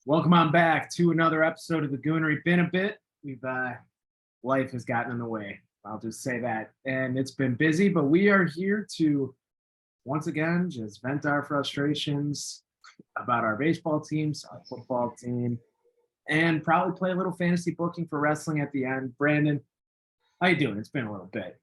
Welcome on back to another episode of the Goonery. Been a bit. Life has gotten in the way. I'll just say that. And it's been busy, but we are here to once again just vent our frustrations about our baseball teams, our football team, and probably play a little fantasy booking for wrestling at the end. Brandon, how you doing? It's been a little bit.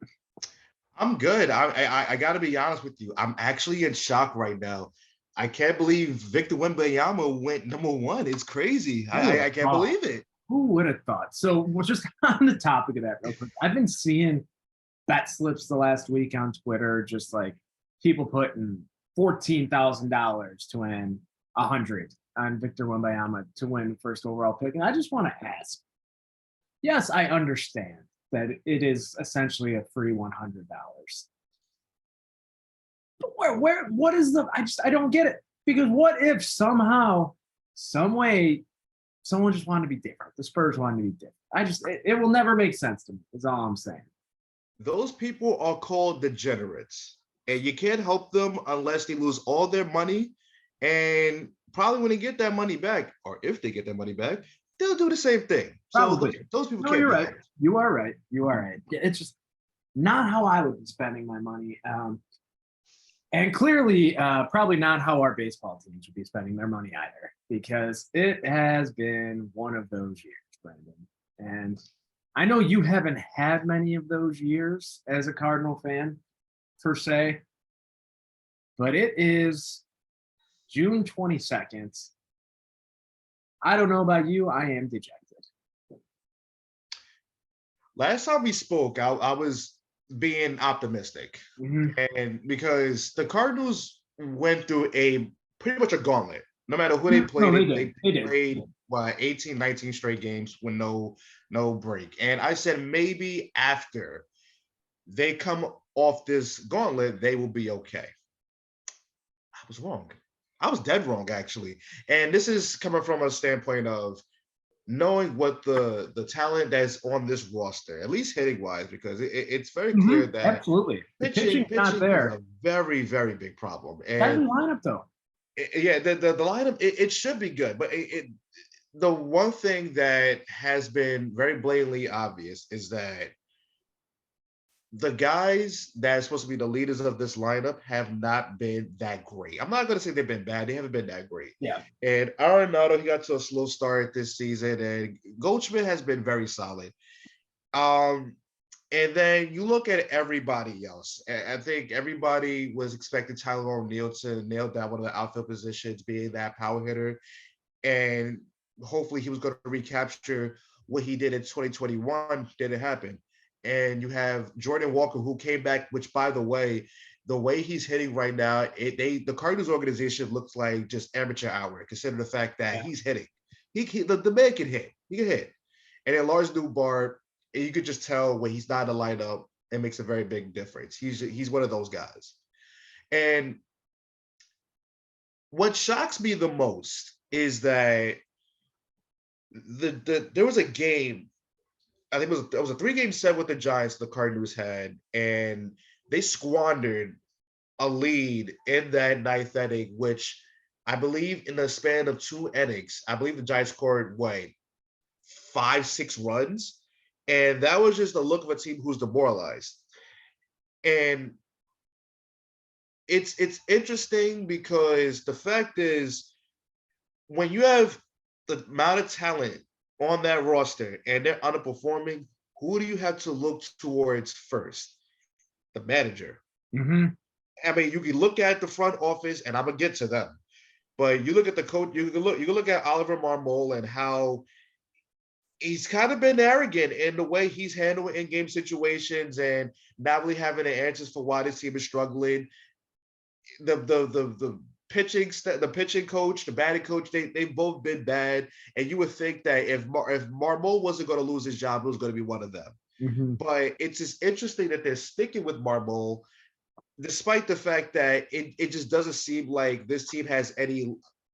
I'm good. I got to be honest with you. I'm actually in shock right now. I can't believe Victor Wembanyama went #1. It's crazy. I can't believe it. Who would have thought? So we're just on the topic of that real quick. I've been seeing bet slips the last week on Twitter, just like people putting $14,000 to win 100 on Victor Wembanyama to win first overall pick. And I just want to ask, yes, I understand that it is essentially a free $100. But what is I don't get it. Because what if somehow, some way, someone just wanted to be different? The Spurs wanted to be different. It will never make sense to me, is all I'm saying. Those people are called degenerates, and you can't help them unless they lose all their money. And probably when they get that money back, or if they get that money back, they'll do the same thing. Probably. So those people No, can't you're be right. helped. You are right. You are right. It's just not how I would be spending my money. And clearly, probably not how our baseball teams would be spending their money either, because it has been one of those years, Brendan. And I know you haven't had many of those years as a Cardinal fan, per se, but it is June 22nd. I don't know about you. I am dejected. Last time we spoke, I was being optimistic. And because the Cardinals went through pretty much a gauntlet. No matter who they played, they played 18, 19 straight games with no break. And I said maybe after they come off this gauntlet, they will be okay. I was wrong. I was dead wrong, actually. And this is coming from a standpoint of knowing what the talent that's on this roster, at least hitting wise, because it's very clear that absolutely pitching not there. is a very, very big problem. And that's the lineup, though. The lineup, it should be good, but the one thing that has been very blatantly obvious is that the guys that are supposed to be the leaders of this lineup have not been that great. I'm not going to say they've been bad. They haven't been that great. Yeah. And Arenado, he got to a slow start this season, and Goldschmidt has been very solid. And then you look at everybody else. I think everybody was expecting Tyler O'Neill to nail down one of the outfield positions, being that power hitter. And hopefully he was going to recapture what he did in 2021. Didn't happen. And you have Jordan Walker, who came back, which, by the way he's hitting right now, the Cardinals organization looks like just amateur hour, considering the fact that he's hitting. The man can hit. He can hit. And then Lars Newbar, you could just tell when he's not in the lineup, it makes a very big difference. He's one of those guys. And what shocks me the most is that there was a game, I think it was a 3-game set with the Giants the Cardinals had, and they squandered a lead in that 9th inning, which I believe in the span of 2 innings, I believe the Giants scored 5-6 runs. And that was just the look of a team who's demoralized. And it's interesting because the fact is, when you have the amount of talent on that roster and they're underperforming, who do you have to look towards first? The manager. I mean, you can look at the front office, and I'm gonna get to them, but you look at the coach. You can look at Oliver Marmol and how he's kind of been arrogant in the way he's handling in-game situations and not really having the answers for why this team is struggling. The pitching coach, the batting coach, they've both been bad. And you would think that if Marmol wasn't going to lose his job, it was going to be one of them. But it's just interesting that they're sticking with Marmol, despite the fact that it just doesn't seem like this team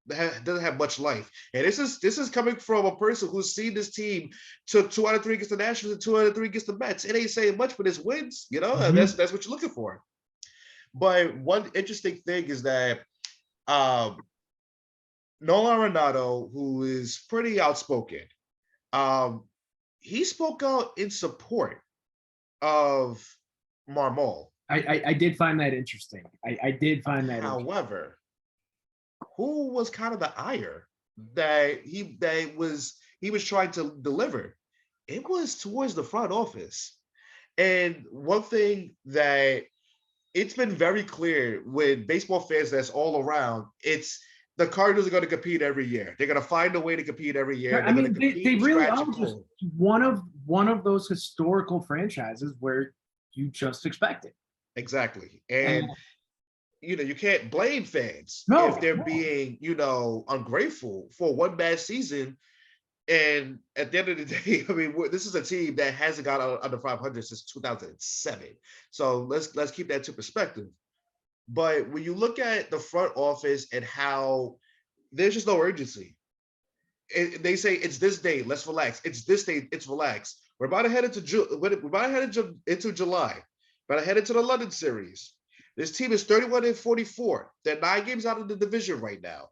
doesn't have much life. And this is coming from a person who's seen this team took 2 out of 3 against the Nationals and 2 out of 3 against the Mets. It ain't saying much for this wins, and that's what you're looking for. But one interesting thing is that Nolan Arenado, who is pretty outspoken, he spoke out in support of Marmol. I did find that interesting. I did find that interesting. However, who was kind of the ire that he was trying to deliver? It was towards the front office. And one thing that it's been very clear with baseball fans that's all around, it's the Cardinals are going to compete every year. They're going to find a way to compete every year. I mean, they really are just one of those historical franchises where you just expect it. Exactly. And you can't blame fans if they're being, ungrateful for one bad season. And at the end of the day, I mean, this is a team that hasn't got under 500 since 2007. So let's keep that to perspective. But when you look at the front office and how there's just no urgency, they say it's this day, let's relax. It's this day, it's relax. We're about to head into July. About to head into the London series. This team is 31-44. They're 9 games out of the division right now.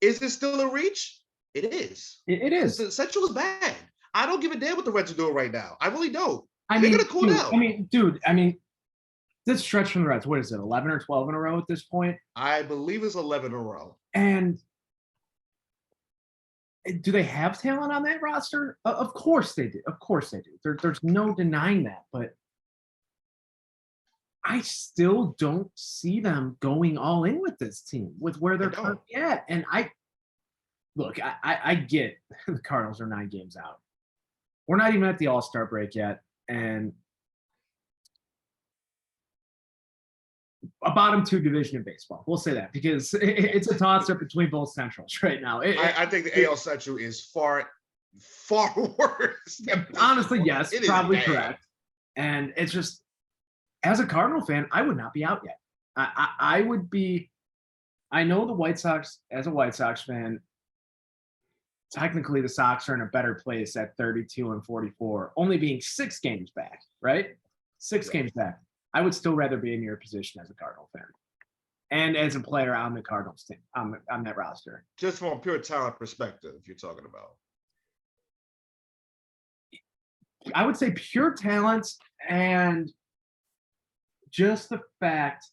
Is it still a reach? It is. It is. The Central is bad. I don't give a damn what the Reds are doing right now. I really don't. They're gonna cool down. Dude, this stretch from the Reds, what is it, 11 or 12 in a row at this point? I believe it's 11 in a row. And do they have talent on that roster? Of course they do. Of course they do. There's no denying that. But I still don't see them going all in with this team, with where they're currently at. And I get the Cardinals are 9 games out. We're not even at the All-Star break yet. And a bottom 2 division in baseball. We'll say that because it's a toss-up between both Centrals right now. I think the AL Central is far, far worse. Honestly, yes, probably correct. And it's just, as a Cardinal fan, I would not be out yet. I would be, I know the White Sox, as a White Sox fan, technically the Sox are in a better place at 32-44, only being 6 games back, right? 6 games back. I would still rather be in your position as a Cardinal fan and as a player on the Cardinals team, on that roster. Just from a pure talent perspective, you're talking about. I would say pure talent and just the fact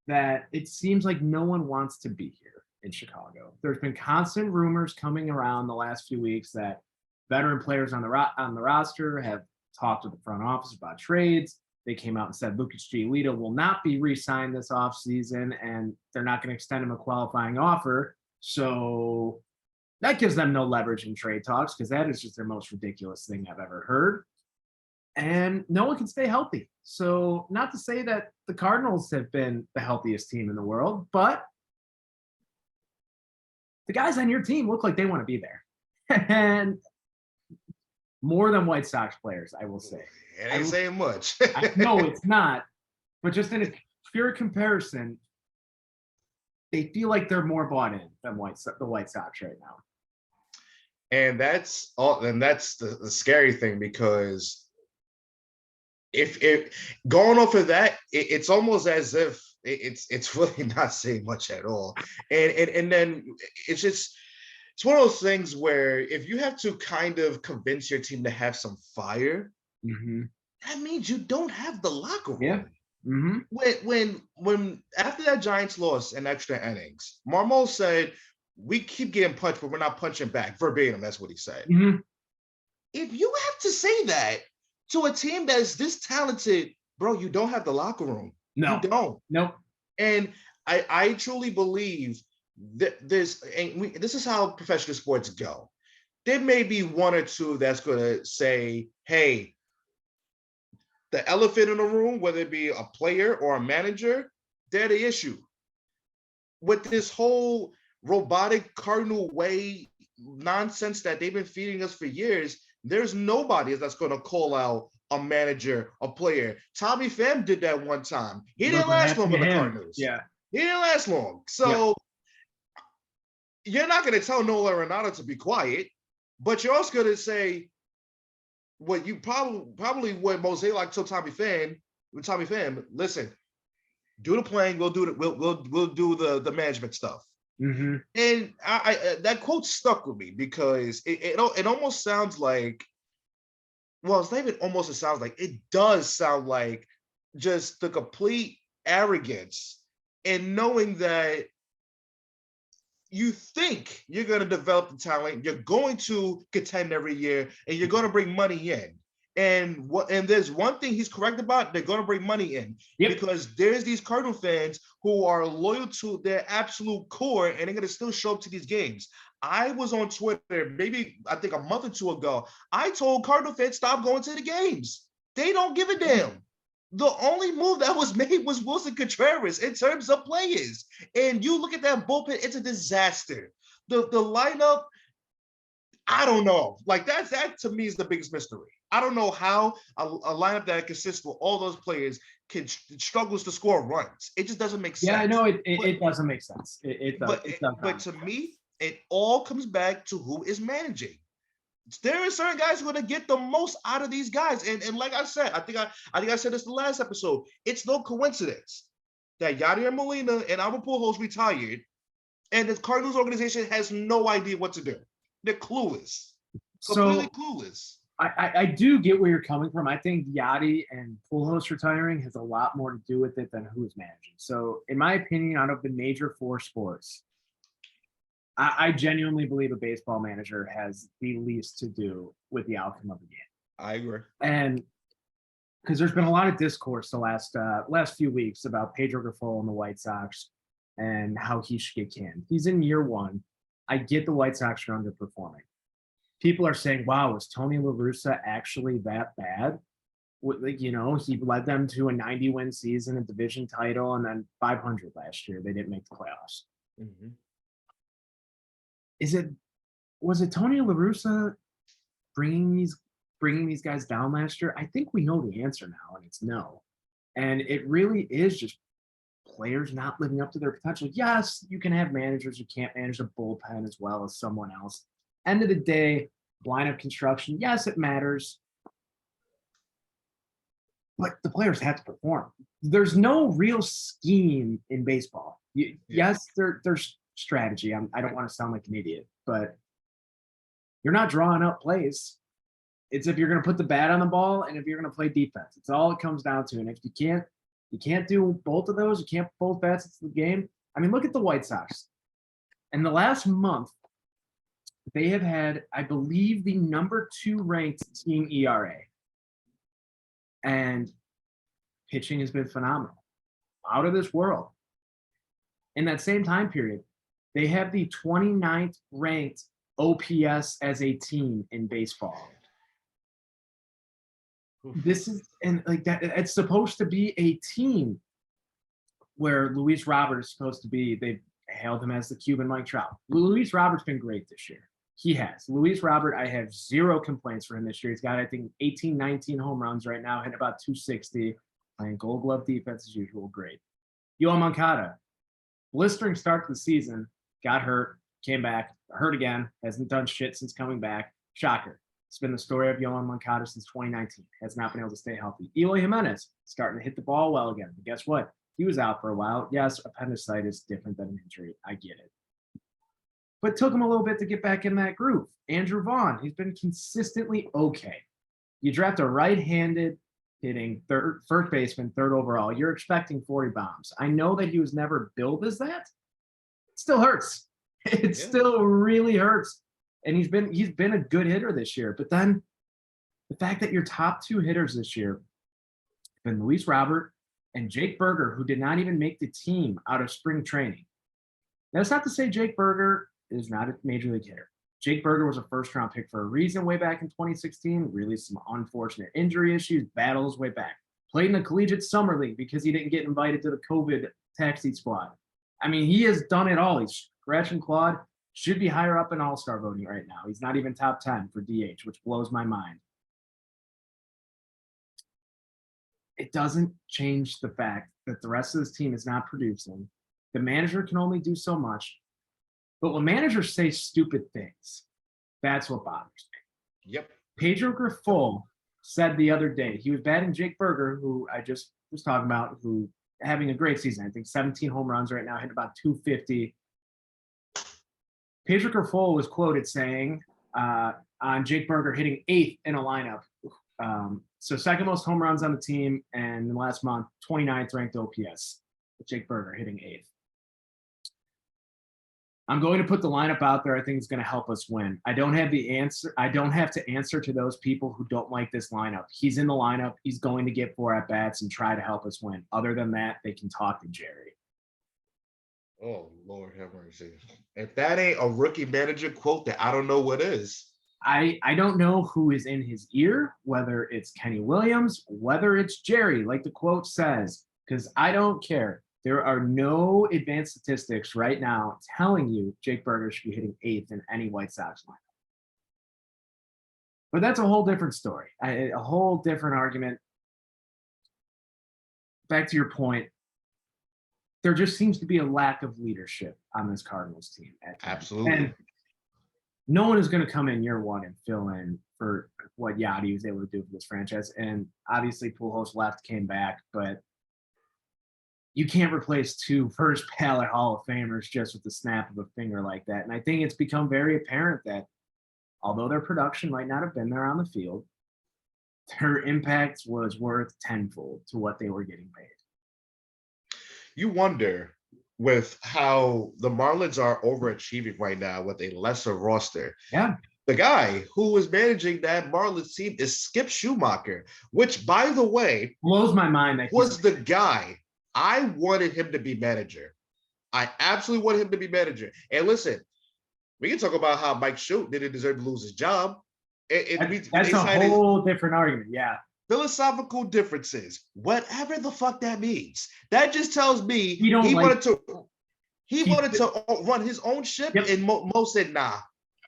that it seems like no one wants to be here in Chicago. There's been constant rumors coming around the last few weeks that veteran players on the roster have talked to the front office about trades. They came out and said Lucas Giolito will not be re-signed this offseason, and they're not going to extend him a qualifying offer. So that gives them no leverage in trade talks because that is just their most ridiculous thing I've ever heard. And no one can stay healthy. So not to say that the Cardinals have been the healthiest team in the world, but the guys on your team look like they want to be there. And more than White Sox players, I will say. It ain't saying much. No, it's not. But just in a pure comparison, they feel like they're more bought in than the White Sox right now. And that's all. And that's the scary thing, because if going off of that, it's almost as if it's really not saying much at all. And then it's one of those things where if you have to kind of convince your team to have some fire, that means you don't have the locker room. Yeah. When after that Giants loss in extra innings, Marmol said, "We keep getting punched, but we're not punching back." Verbatim, that's what he said. If you have to say that to a team that's this talented, bro, you don't have the locker room. No, you don't. Nope. And I truly believe that this is how professional sports go. There may be one or two that's going to say, hey, the elephant in the room, whether it be a player or a manager, they're the issue. With this whole robotic Cardinal way nonsense that they've been feeding us for years, there's nobody that's going to call out a manager, a player. Tommy Pham did that one time. He didn't last long with the Cardinals. Yeah. He didn't last long. So you're not going to tell Nolan Arenado to be quiet, but you're also going to say what you probably what Mosaic told Tommy Pham, listen, do the playing, we'll do the management stuff. Mm-hmm. And I that quote stuck with me because it almost sounds like, well, it's not even almost, it sounds like, it does sound like just the complete arrogance and knowing that you think you're going to develop the talent, you're going to contend every year, and you're going to bring money in. And there's one thing he's correct about, they're going to bring money in. Yep. Because there's these Cardinal fans who are loyal to their absolute core, and they're going to still show up to these games. I was on Twitter, maybe I think a month or two ago. I told Cardinal fans, stop going to the games. They don't give a damn. The only move that was made was Wilson Contreras in terms of players. And you look at that bullpen, it's a disaster. The lineup, I don't know. Like that to me is the biggest mystery. I don't know how a lineup that consists of all those players struggles to score runs. It just doesn't make sense. Yeah, I know it doesn't make sense. It does. But to me, it all comes back to who is managing. There are certain guys who are going to get the most out of these guys. And like I said, I think I said this the last episode. It's no coincidence that Yadier Molina and Albert Pujols retired, and the Cardinals organization has no idea what to do. They're clueless. Completely clueless. I do get where you're coming from. I think Yadi and Pujols retiring has a lot more to do with it than who's managing. So in my opinion, out of the major four sports, I genuinely believe a baseball manager has the least to do with the outcome of the game. I agree. And because there's been a lot of discourse the last few weeks about Pedro Grifol and the White Sox and how he should get canned. He's in year one. I get the White Sox are underperforming. People are saying, wow, was Tony La Russa actually that bad? He led them to a 90-win season, a division title, and then 500 last year. They didn't make the playoffs. Mm-hmm. Was it Tony La Russa bringing these guys down last year? I think we know the answer now, and it's no. And it really is just players not living up to their potential. Yes, you can have managers who can't manage a bullpen as well as someone else. End of the day, lineup construction, yes, it matters. But the players have to perform. There's no real scheme in baseball. Yes, there's strategy. I don't want to sound like an idiot, but you're not drawing up plays. It's if you're going to put the bat on the ball and if you're going to play defense. It's all it comes down to. And if you can't do both of those, you can't put both bats into the game. I mean, look at the White Sox. In the last month, they have had, I believe, the number 2 ranked team ERA. And pitching has been phenomenal. Out of this world. In that same time period, they have the 29th ranked OPS as a team in baseball. This is, and like that, it's supposed to be a team where Luis Robert is supposed to be, they hailed him as the Cuban Mike Trout. Luis Robert's been great this year. He has. Luis Robert, I have zero complaints for him this year. He's got, I think, 18, 19 home runs right now, hitting about 260, playing Gold Glove defense as usual. Great. Yoel Moncada, blistering start to the season, got hurt, came back, hurt again, hasn't done shit since coming back. Shocker. It's been the story of Yoel Moncada since 2019. Has not been able to stay healthy. Eloy Jimenez starting to hit the ball well again. But guess what? He was out for a while. Yes, appendicitis is different than an injury. I get it. But it took him a little bit to get back in that groove. Andrew Vaughn, he's been consistently okay. You draft a right-handed hitting first baseman, 3rd overall. You're expecting 40 bombs. I know that he was never billed as that. It still hurts. It still really hurts. And he's been a good hitter this year. But then the fact that your top 2 hitters this year have been Luis Robert and Jake Berger, who did not even make the team out of spring training. Now, that's not to say Jake Berger is not a major league hitter. Jake Berger was a first-round pick for a reason way back in 2016. Really some unfortunate injury issues, battles way back. Played in the collegiate summer league because he didn't get invited to the COVID taxi squad. I mean, he has done it all. He's scratch and clawed. Should be higher up in all-star voting right now. He's not even top 10 for DH, which blows my mind. It doesn't change the fact that the rest of this team is not producing. The manager can only do so much. But when managers say stupid things, that's what bothers me. Yep. Pedro Grifol said the other day, he was batting Jake Berger, who I just was talking about, who having a great season. I think 17 home runs right now, hit about 250. Pedro Grifol was quoted saying on Jake Burger hitting 8th in a lineup. So second most home runs on the team, and in the last month, 29th ranked OPS. Jake Burger hitting 8th. I'm going to put the lineup out there. I think it's going to help us win. I don't have the answer. I don't have to answer to those people who don't like this lineup. He's in the lineup. He's going to get 4 at-bats and try to help us win. Other than that, they can talk to Jerry. Oh, Lord have mercy. If that ain't a rookie manager quote, that I don't know what is. I don't know who is in his ear, whether it's Kenny Williams, whether it's Jerry, like the quote says, because I don't care. There are no advanced statistics right now telling you Jake Burger should be hitting 8th in any White Sox lineup. But that's a whole different story, a whole different argument. Back to your point, there just seems to be a lack of leadership on this Cardinals team. Absolutely. And no one is going to come in year one and fill in for what Yachty was able to do for this franchise. And obviously Pujols left, came back, but you can't replace 2 first ballot Hall of Famers just with the snap of a finger like that. And I think it's become very apparent that although their production might not have been there on the field, their impact was worth tenfold to what they were getting paid. You wonder with how the Marlins are overachieving right now with a lesser roster. Yeah. The guy who is managing that Marlins team is Skip Schumacher, which, by the way, blows my mind that was the guy I wanted him to be manager. I absolutely wanted him to be manager. And listen, we can talk about how Mike Shute didn't deserve to lose his job. That's a whole different argument. Yeah. Philosophical differences, whatever the fuck that means. That just tells me he wanted to run his own ship, yep. And Mo said, "Nah,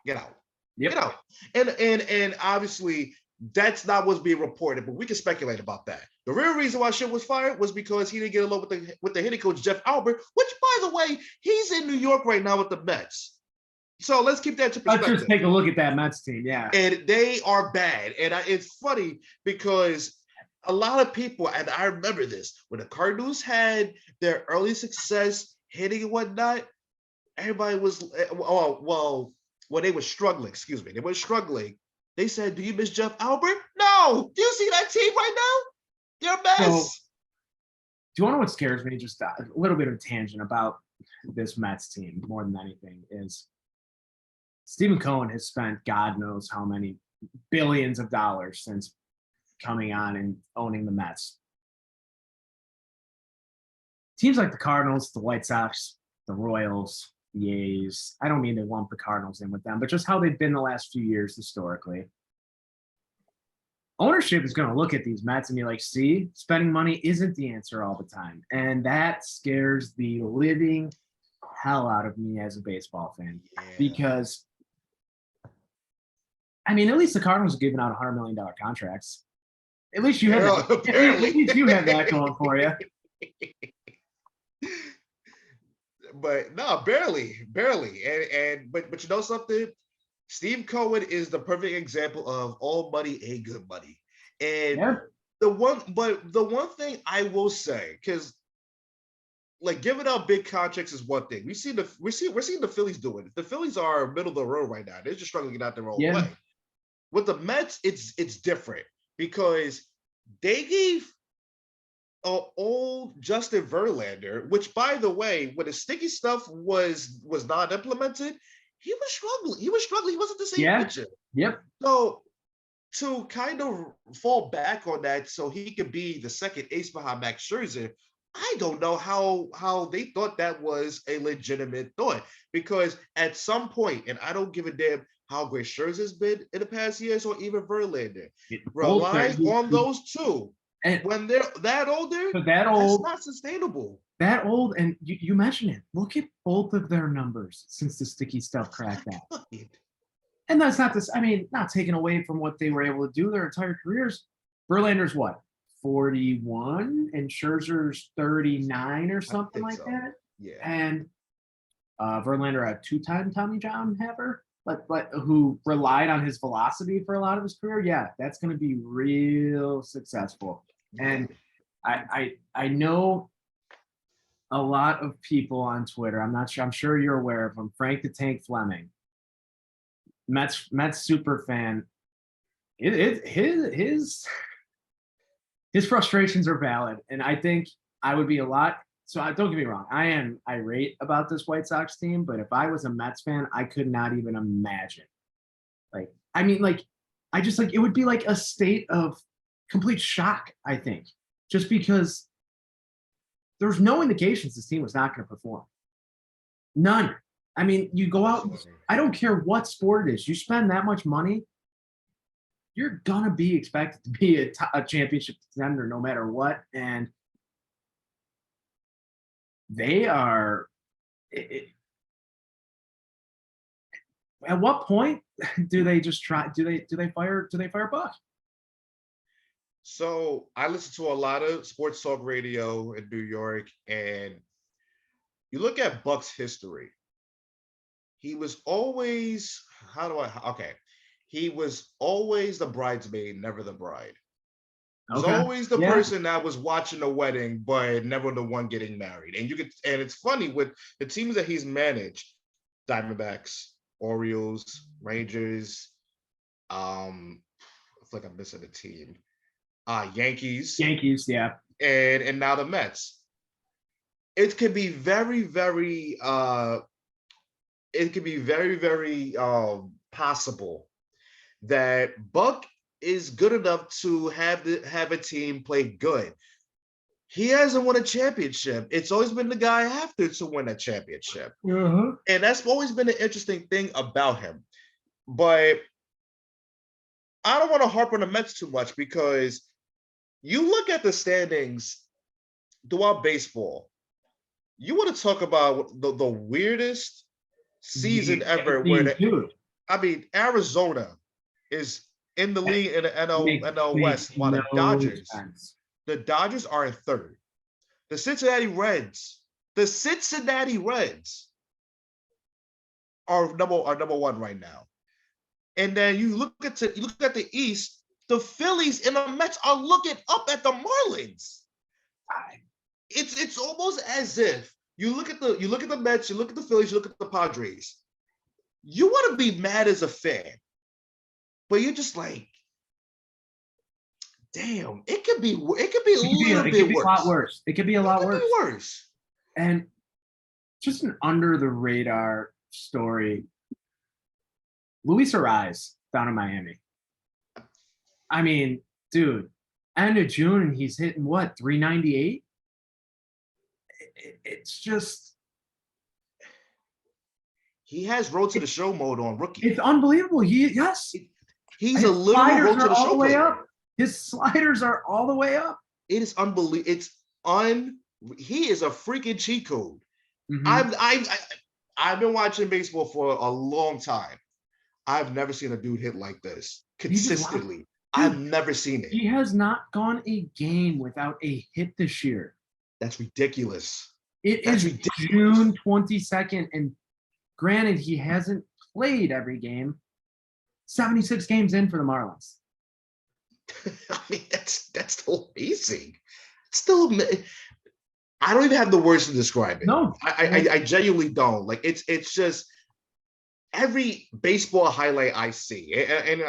get out, get out." And obviously that's not what's being reported, but we can speculate about that. The real reason why Ship was fired was because he didn't get along with the hitting coach Jeff Albert, which, by the way, he's in New York right now with the Mets. So let's keep that to perspective. Let's just take a look at that Mets team, yeah. And they are bad. And it's funny because a lot of people, and I remember this, when the Cardinals had their early success hitting and whatnot, everybody was, when they were struggling, they were struggling. They said, "Do you miss Jeff Albert?" No. Do you see that team right now? They're a mess. So, do you want to know what scares me? Just a little bit of a tangent about this Mets team more than anything is Stephen Cohen has spent God knows how many billions of dollars since coming on and owning the Mets. Teams like the Cardinals, the White Sox, the Royals, the A's, I don't mean to lump the Cardinals in with them, but just how they've been the last few years historically. Ownership is going to look at these Mets and be like, see, spending money isn't the answer all the time. And that scares the living hell out of me as a baseball fan. Because, I mean, at least the Cardinals are giving out $100 million contracts. At least you have that. At least you have that going for you. But no, barely. But you know something? Steve Cohen is the perfect example of all money ain't good money. And the one thing I will say, because like giving out big contracts is one thing. We're seeing the Phillies doing it. The Phillies are middle of the road right now. They're just struggling to get out their own way. With the Mets, it's different because they gave old Justin Verlander, which, by the way, when the sticky stuff was not implemented, he was struggling. He wasn't the same pitcher. Yep. So to kind of fall back on that so he could be the second ace behind Max Scherzer, I don't know how they thought that was a legitimate thought, because at some point, and I don't give a damn how great Scherzer's been in the past years or even Verlander, relying on those two. And when they're that older, that's not sustainable. That old, and you mentioned it. Look at both of their numbers since the sticky stuff cracked out. And that's not this. I mean, not taken away from what they were able to do their entire careers. Verlander's what, 41, and Scherzer's 39 or something like that. Yeah. And Verlander, a 2-time Tommy John haver, but who relied on his velocity for a lot of his career. Yeah, that's going to be real successful. And I know a lot of people on Twitter. I'm sure you're aware of him. Frank the Tank Fleming, Mets super fan. His frustrations are valid, and I think I would be a lot. So don't get me wrong, I am irate about this White Sox team, but if I was a Mets fan, I could not even imagine. Like, I mean, like, I just like it would be like a state of complete shock, I think, just because there's no indications this team was not going to perform. None. I mean, you go out, I don't care what sport it is, you spend that much money, you're going to be expected to be a championship contender no matter what. And they are. At what point do they just try? Do they fire Buck? So I listen to a lot of sports talk radio in New York, and you look at Buck's history. He was always, he was always the bridesmaid, never the bride. He was always the person that was watching the wedding, but never the one getting married. And and it's funny with the teams that he's managed: Diamondbacks, Orioles, Rangers. I feel like I'm missing a team. Yankees, yeah, and now the Mets. It can be very, very possible that Buck is good enough to have a team play good. He hasn't won a championship. It's always been the guy after to win a championship. And that's always been an interesting thing about him. But I don't want to harp on the Mets too much, because you look at the standings throughout baseball, you want to talk about the weirdest season ever. Arizona is in the league in the NL West, while the Dodgers are in third. The Cincinnati Reds are number one right now. And then you look at the East, the Phillies and the Mets are looking up at the Marlins. It's almost as if you look at the Mets, you look at the Phillies, you look at the Padres. You want to be mad as a fan, but you're just like, damn, it could be a lot worse. It could be a lot worse. And just an under the radar story. Luis Ariz down in Miami. I mean, dude, end of June and he's hitting what, 398? It's just, he has road to the show mode on rookie. It's unbelievable. He's a literal road to the show player. His sliders are all the way up. It is unbelievable. He is a freaking cheat code. I've been watching baseball for a long time. I've never seen a dude hit like this consistently. I've never seen it. He has not gone a game without a hit this year. That's ridiculous. That's ridiculous. June 22nd, and granted, he hasn't played every game. 76 games in for the Marlins. I mean, that's still amazing. I don't even have the words to describe it. No, I genuinely don't. Like, it's just every baseball highlight I see, and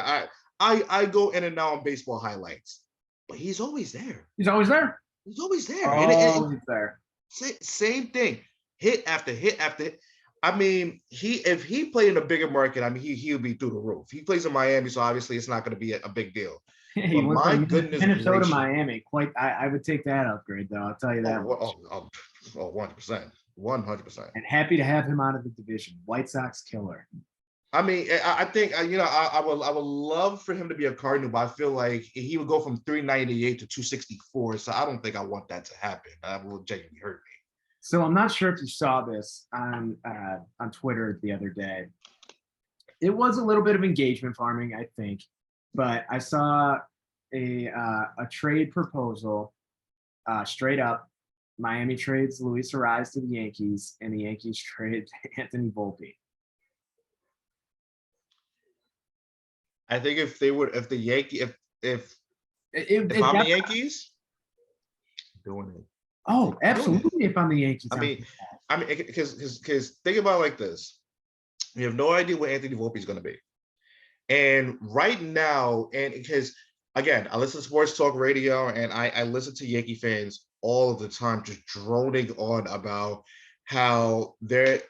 I go in and out on baseball highlights, but he's always there. He's always there. He's always there. Always there. Same thing, hit after hit after hit. I mean, if he played in a bigger market, I mean, he'll be through the roof. He plays in Miami, so obviously it's not going to be a big deal. Hey, my goodness, Minnesota, Miami. I would take that upgrade, though. I'll tell you that. 100%. 100%. And happy to have him out of the division. White Sox killer. I mean, I think I would love for him to be a Cardinal, but I feel like he would go from 398 to 264. So I don't think I want that to happen. That will genuinely hurt me. So I'm not sure if you saw this on Twitter the other day. It was a little bit of engagement farming, I think, but I saw a trade proposal straight up. Miami trades Luis Ariz to the Yankees, and the Yankees trade Anthony Volpe. I think if I'm the Yankees, doing it. Oh, absolutely. If I'm the Yankees, Because think about it like this: you have no idea what Anthony Volpe is going to be, and right now, and because again, I listen to sports talk radio, and I listen to Yankee fans all of the time, just droning on about how they're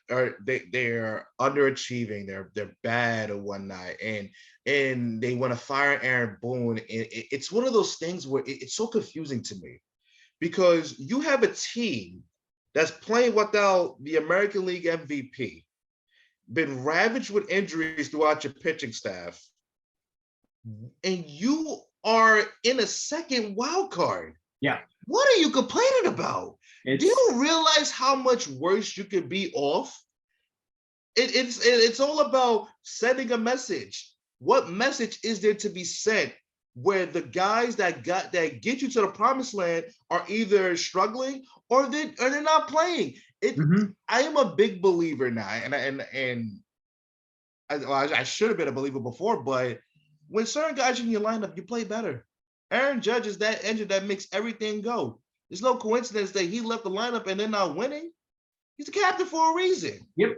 underachieving, they're bad or whatnot, and they want to fire Aaron Boone. And it's one of those things where it's so confusing to me because you have a team that's playing without the American League MVP, been ravaged with injuries throughout your pitching staff, and you are in a second wild card. Yeah. What are you complaining about? Do you realize how much worse you could be off? It's all about sending a message. What message is there to be sent where the guys that get you to the promised land are either struggling or they're not playing? I am a big believer now, and I should have been a believer before, but when certain guys in your lineup, you play better. Aaron Judge is that engine that makes everything go. There's no coincidence that he left the lineup and they're not winning. He's the captain for a reason. Yep.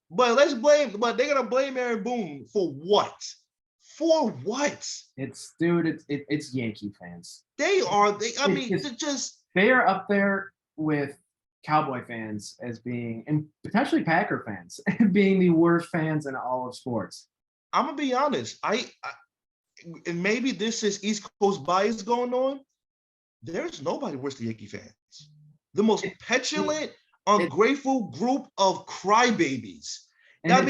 But they're gonna blame Aaron Boone for what? For what? It's Yankee fans. They are up there with Cowboy fans as being, and potentially Packer fans being the worst fans in all of sports. I'm gonna be honest. And maybe this is East Coast bias going on. There's nobody worse than Yankee fans. The most petulant, ungrateful group of crybabies. And I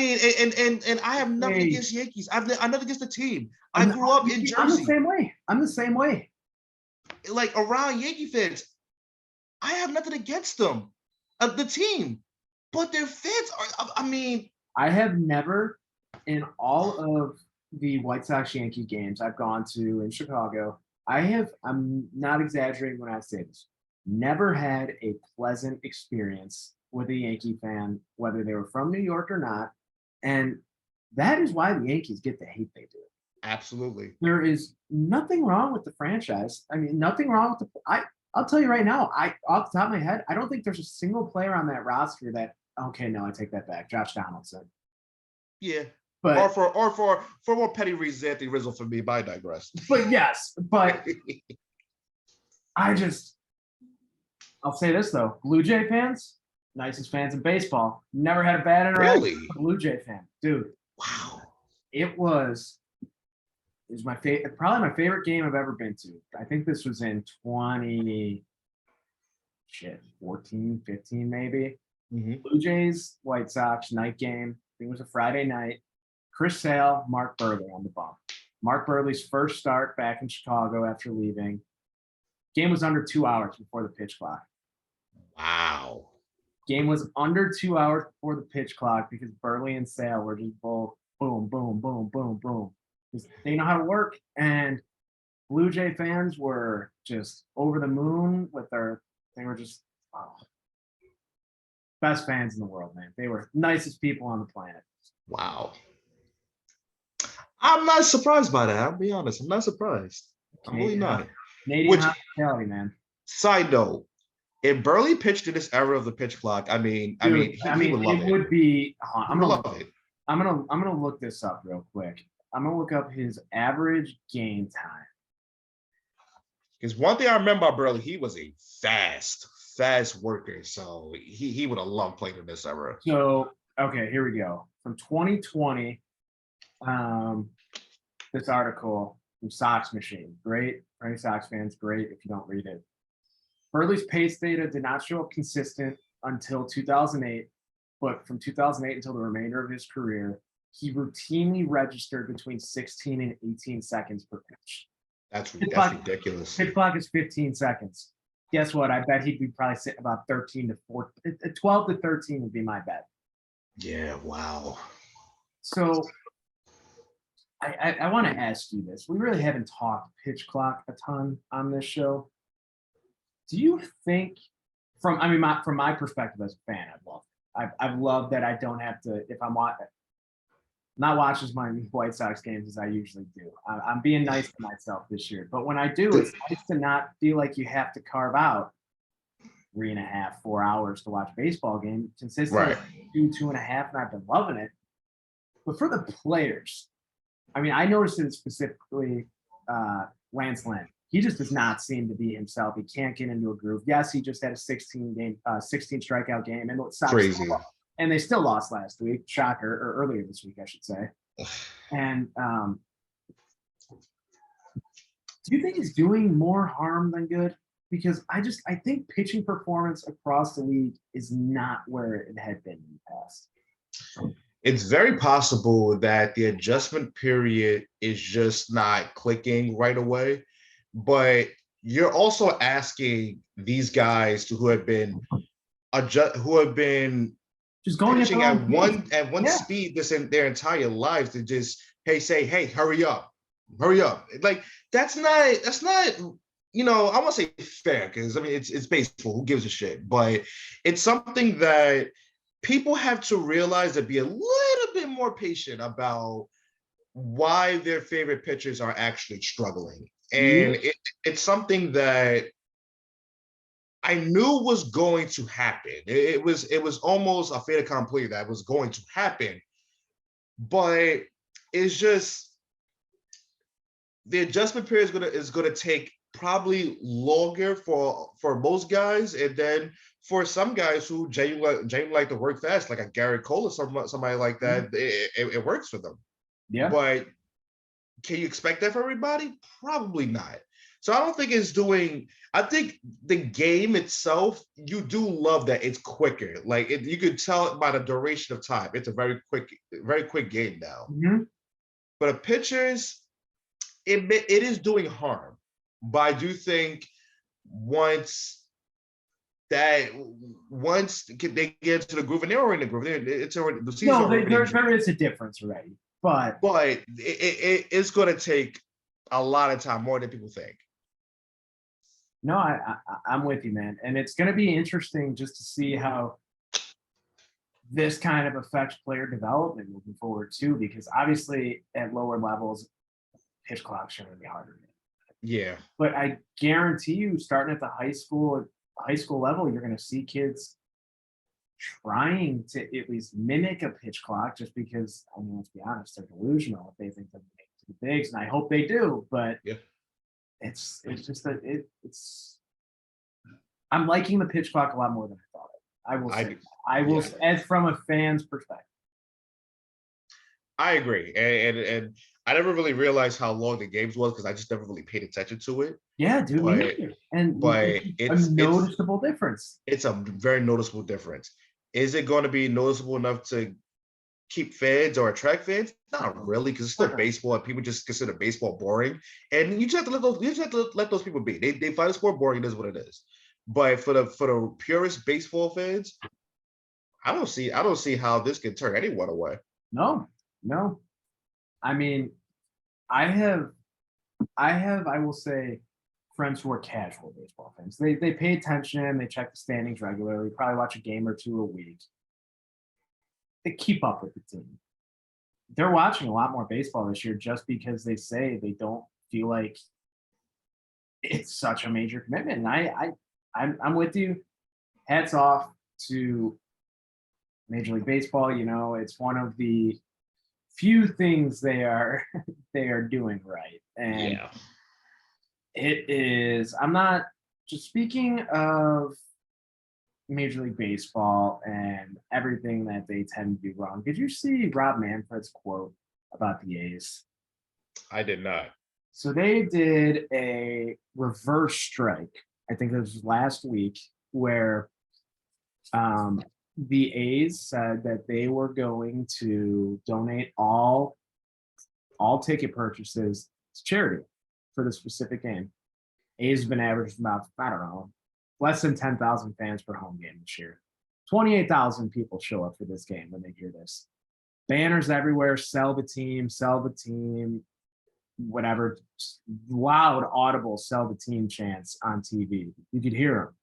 have nothing against Yankees. I'm nothing against the team. I grew up in Jersey. I'm the same way. Like around Yankee fans, I have nothing against them, the team, but their fans are. I have never, in all of the White Sox Yankee games I've gone to in Chicago, I'm not exaggerating when I say this, never had a pleasant experience with a Yankee fan, whether they were from New York or not. And that is why the Yankees get the hate they do. Absolutely. There is nothing wrong with the franchise. Nothing wrong with I'll tell you right now, off the top of my head, I don't think there's a single player on that roster that, okay, no, I take that back. Josh Donaldson. Yeah. But for more petty reasons, Anthony Rizzo for me, but I digress. But yes, I'll say this though, Blue Jay fans, nicest fans in baseball. Never had a bad interaction with a Blue Jay fan, dude. Wow. It was my favorite, probably my favorite game I've ever been to. I think this was in 14, 15 maybe. Mm-hmm. Blue Jays, White Sox night game. I think it was a Friday night. Chris Sale, Mark Buehrle on the bump. Mark Buehrle's first start back in Chicago after leaving. Game was under 2 hours before the pitch clock. Wow. Game was under 2 hours before the pitch clock because Buehrle and Sale were just both boom, boom, boom, boom, boom. They know how to work. And Blue Jay fans were just over the moon with they were just, best fans in the world, man. They were nicest people on the planet. Wow. I'm not surprised by that. I'll be honest. I'm not surprised. I'm really not. Canadian hospitality, man. Side note, if Buehrle pitched in this era of the pitch clock, he would love it. It would be. I'm gonna love it. I'm gonna look this up real quick. I'm gonna look up his average game time. Because one thing I remember about Buehrle, he was a fast worker. So he would have loved playing in this era. So okay, here we go. From 2020. This article from Sox Machine, great for any Sox fans, great if you don't read it. Buehrle's pace data did not show up consistent until 2008, but from 2008 until the remainder of his career, he routinely registered between 16 and 18 seconds per pitch. That's ridiculous. Pitch clock is 15 seconds. Guess what? I bet he'd be probably sitting about 13 to 14, 12 to 13 would be my bet. Yeah, wow. So I want to ask you this. We really haven't talked pitch clock a ton on this show. Do you think, from my perspective as a fan, I've loved that I don't have to, if I'm not watching as many White Sox games as I usually do. I'm being nice to myself this year. But when I do, it's nice to not feel like you have to carve out 3.5, 4 hours to watch a baseball game, consistently Right. 2.5, and I've been loving it. But for the players, I mean, I noticed it specifically Lance Lynn. He just does not seem to be himself. He can't get into a groove. Yes, he just had a 16 strikeout game, and it Sox Crazy. and they still lost last week. Shocker, or earlier this week, I should say. And do you think he's doing more harm than good? Because I think pitching performance across the league is not where it had been in the past. It's very possible that the adjustment period is just not clicking right away, but you're also asking these guys who have been Just going pitching at one Yeah. speed this in their entire lives to just say, hurry up. Like that's not I won't say fair, because I mean it's baseball, who gives a shit, but it's something that people have to realize, to be a little bit more patient about why their favorite pitchers are actually struggling. And it's something that I knew was going to happen. It was almost a fait accompli that was going to happen, but it's just the adjustment period is gonna take probably longer for most guys, and then for some guys who genuinely like to work fast, like a Garrett Cole or somebody like that, it works for them. Yeah. But can you expect that for everybody? Probably not. So I don't think it's doing. I think the game itself, you do love that it's quicker. Like you could tell by the duration of time. It's a very quick game now. Mm-hmm. But the pitchers, it is doing harm. But I do think once they get into the groove, and they're already in the groove, it's already the season. No, there is a difference already, but it's going to take a lot of time, more than people think. No, I'm with you, man, and it's going to be interesting just to see how this kind of affects player development moving forward too, because obviously at lower levels, pitch clocks are going to be harder. Yeah, but I guarantee you, starting at the high school level, you're going to see kids trying to at least mimic a pitch clock, just because, I mean, let's be honest, they're delusional if they think they're going to the bigs, and I hope they do. But yeah, it's just that it's. I'm liking the pitch clock a lot more than I thought. I will say. I will, as from a fan's perspective. I agree, and I never really realized how long the games was, because I just never really paid attention to it. Yeah, dude, but it's a noticeable difference. It's a very noticeable difference. Is it going to be noticeable enough to keep fans or attract fans? Not really, because it's still baseball, and people just consider baseball boring. And you just have to let those people be. They find the sport boring. It is what it is. But for the purest baseball fans, I don't see how this can turn anyone away. No. I mean, I will say, friends who are casual baseball fans. They pay attention, they check the standings regularly, probably watch a game or two a week. They keep up with the team. They're watching a lot more baseball this year just because they say they don't feel like it's such a major commitment. And I'm with you. Hats off to Major League Baseball. It's one of the few things they are doing right. And it is, I'm not just speaking of Major League Baseball and everything that they tend to do wrong. Did you see Rob Manfred's quote about the A's? I did not. So they did a reverse strike, I think it was last week, where the A's said that they were going to donate all ticket purchases to charity for the specific game. A's have been averaging about, I don't know, less than 10,000 fans per home game this year. 28,000 people show up for this game when they hear this. Banners everywhere, sell the team, whatever, loud, audible, sell the team chants on TV. You could hear them.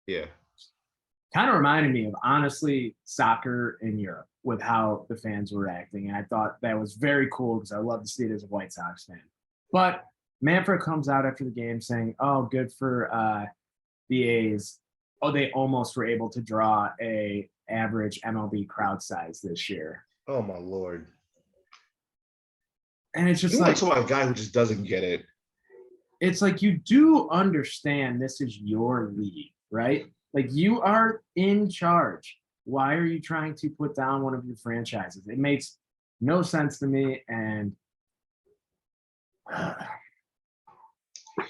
Yeah. Kind of reminded me of, honestly, soccer in Europe with how the fans were acting. And I thought that was very cool because I love to see it as a White Sox fan. But Manfred comes out after the game saying, oh, good for the A's. Oh, they almost were able to draw a average MLB crowd size this year. Oh my Lord. And it's just You like, talk about a guy who just doesn't get it. it's like you do understand this is your league, right? Like you are in charge. Why are you trying to put down one of your franchises? It makes no sense to me. And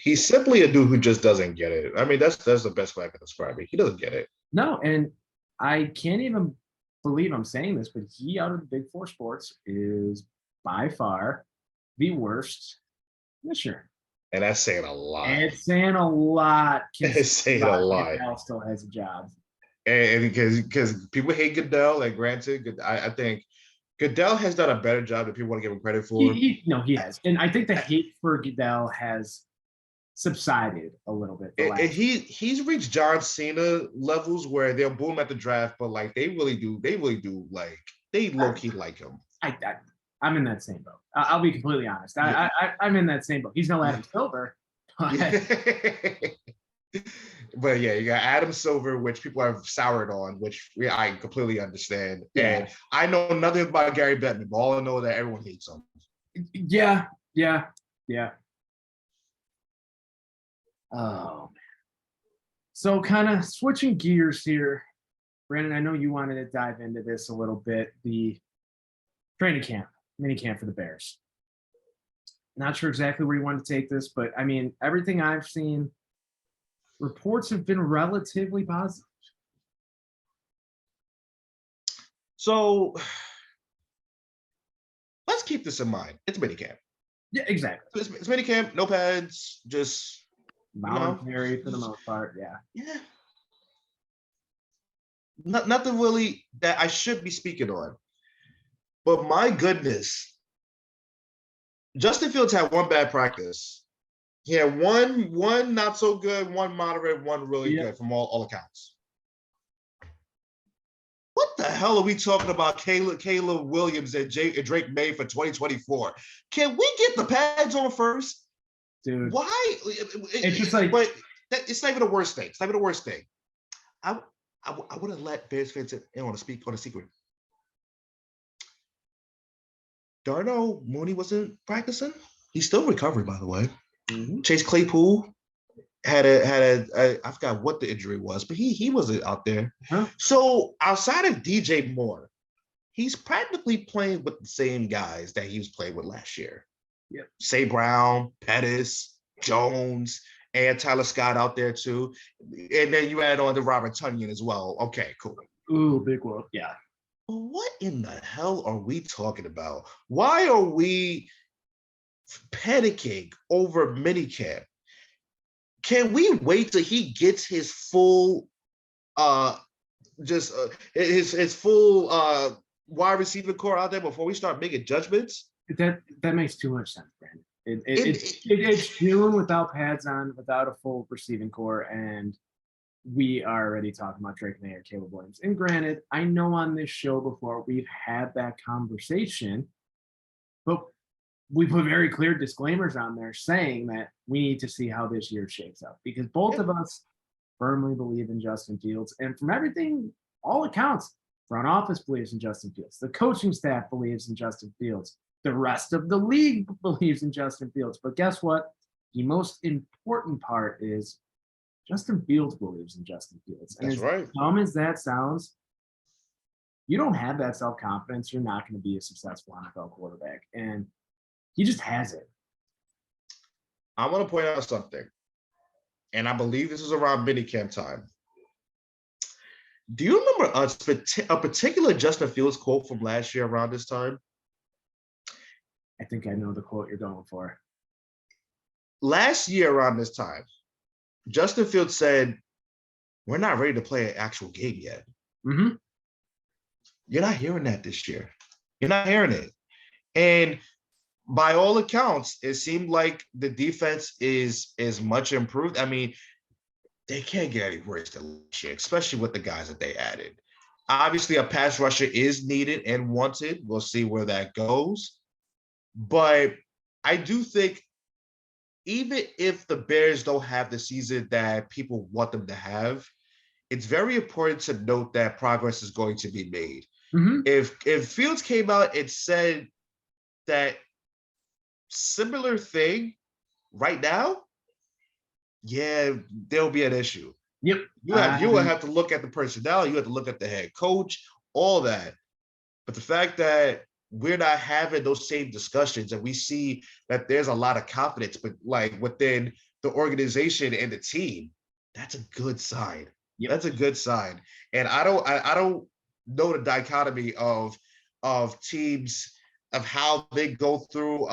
He's simply a dude who just doesn't get it. I mean, that's the best way I can describe it. He doesn't get it. no, and I can't even believe I'm saying this, but he out of the big four sports is by far the worst this year. And that's saying a lot. It's saying a lot. It's saying a lot. Goodell still has a job. And because people hate Goodell, and granted, I think Goodell has done a better job than people want to give him credit for. He has. And I think the hate for Goodell has subsided a little bit. And he's reached John Cena levels where they'll boo him at the draft, but like they really do like they low-key like him. I'm in that same boat. I'll be completely honest. I'm in that same boat. He's no Adam Silver. But yeah, you got Adam Silver, which people have soured on, which I completely understand. Yeah. And I know nothing about Gary Bettman, but all I know is that everyone hates him. Yeah. Oh, man. So kind of switching gears here, Brandon, I know you wanted to dive into this a little bit. The training camp, mini camp for the Bears. Not sure exactly where you want to take this, but I mean, everything I've seen, reports have been relatively positive. So let's keep this in mind. It's minicamp. Yeah, exactly. It's minicamp, no pads, just voluntary for the most part. Yeah. Nothing really that I should be speaking on. But my goodness, Justin Fields had one bad practice. He had one not so good, one moderate, one really good from all accounts. What the hell are we talking about Caleb Williams and Drake May for 2024? Can we get the pads on first? Dude. Why? It's just like, but it's not even the worst thing. It's not even the worst thing. I would have let Bears fans in on a secret. Darnell Mooney wasn't practicing. He's still recovering, by the way. Mm-hmm. Chase Claypool had a I forgot what the injury was, but he wasn't out there. Huh? So outside of DJ Moore, he's practically playing with the same guys that he was playing with last year. Yep. Say Brown, Pettis, Jones, and Tyler Scott out there too. And then you add on the Robert Tonyan as well. Okay, cool. Ooh, big world. Yeah. What in the hell are we talking about? Why are we panicking over minicamp? Can we wait till he gets his full his full wide receiver core out there before we start making judgments? That makes too much sense, Brandon. It's June without pads on, without a full receiving core, and we are already talking about Drake May or Caleb Williams. And granted, I know on this show before we've had that conversation, but we put very clear disclaimers on there saying that we need to see how this year shakes out, because both of us firmly believe in Justin Fields. And from everything, all accounts, front office believes in Justin Fields. The coaching staff believes in Justin Fields. The rest of the league believes in Justin Fields. But guess what? The most important part is Justin Fields believes in Justin Fields. And that's right. As dumb as that sounds, you don't have that self-confidence, you're not going to be a successful NFL quarterback. And he just has it. I want to point out something, and I believe this is around minicamp time. Do you remember a particular Justin Fields quote from last year around this time? I think I know the quote you're going for. Last year around this time, Justin Fields said, "We're not ready to play an actual game yet." Mm-hmm. You're not hearing that this year. You're not hearing it. And by all accounts, it seemed like the defense is much improved. I mean, they can't get any worse than last year, especially with the guys that they added. Obviously, a pass rusher is needed and wanted. We'll see where that goes. But I do think even if the Bears don't have the season that people want them to have, it's very important to note that progress is going to be made. Mhm. If Fields came out and said that similar thing right now, yeah, there'll be an issue. Yep. You will have to look at the personnel, you have to look at the head coach, all that. But the fact that we're not having those same discussions and we see that there's a lot of confidence, but like within the organization and the team, that's a good sign. Yep. That's a good sign. And I don't know the dichotomy of teams of how they go through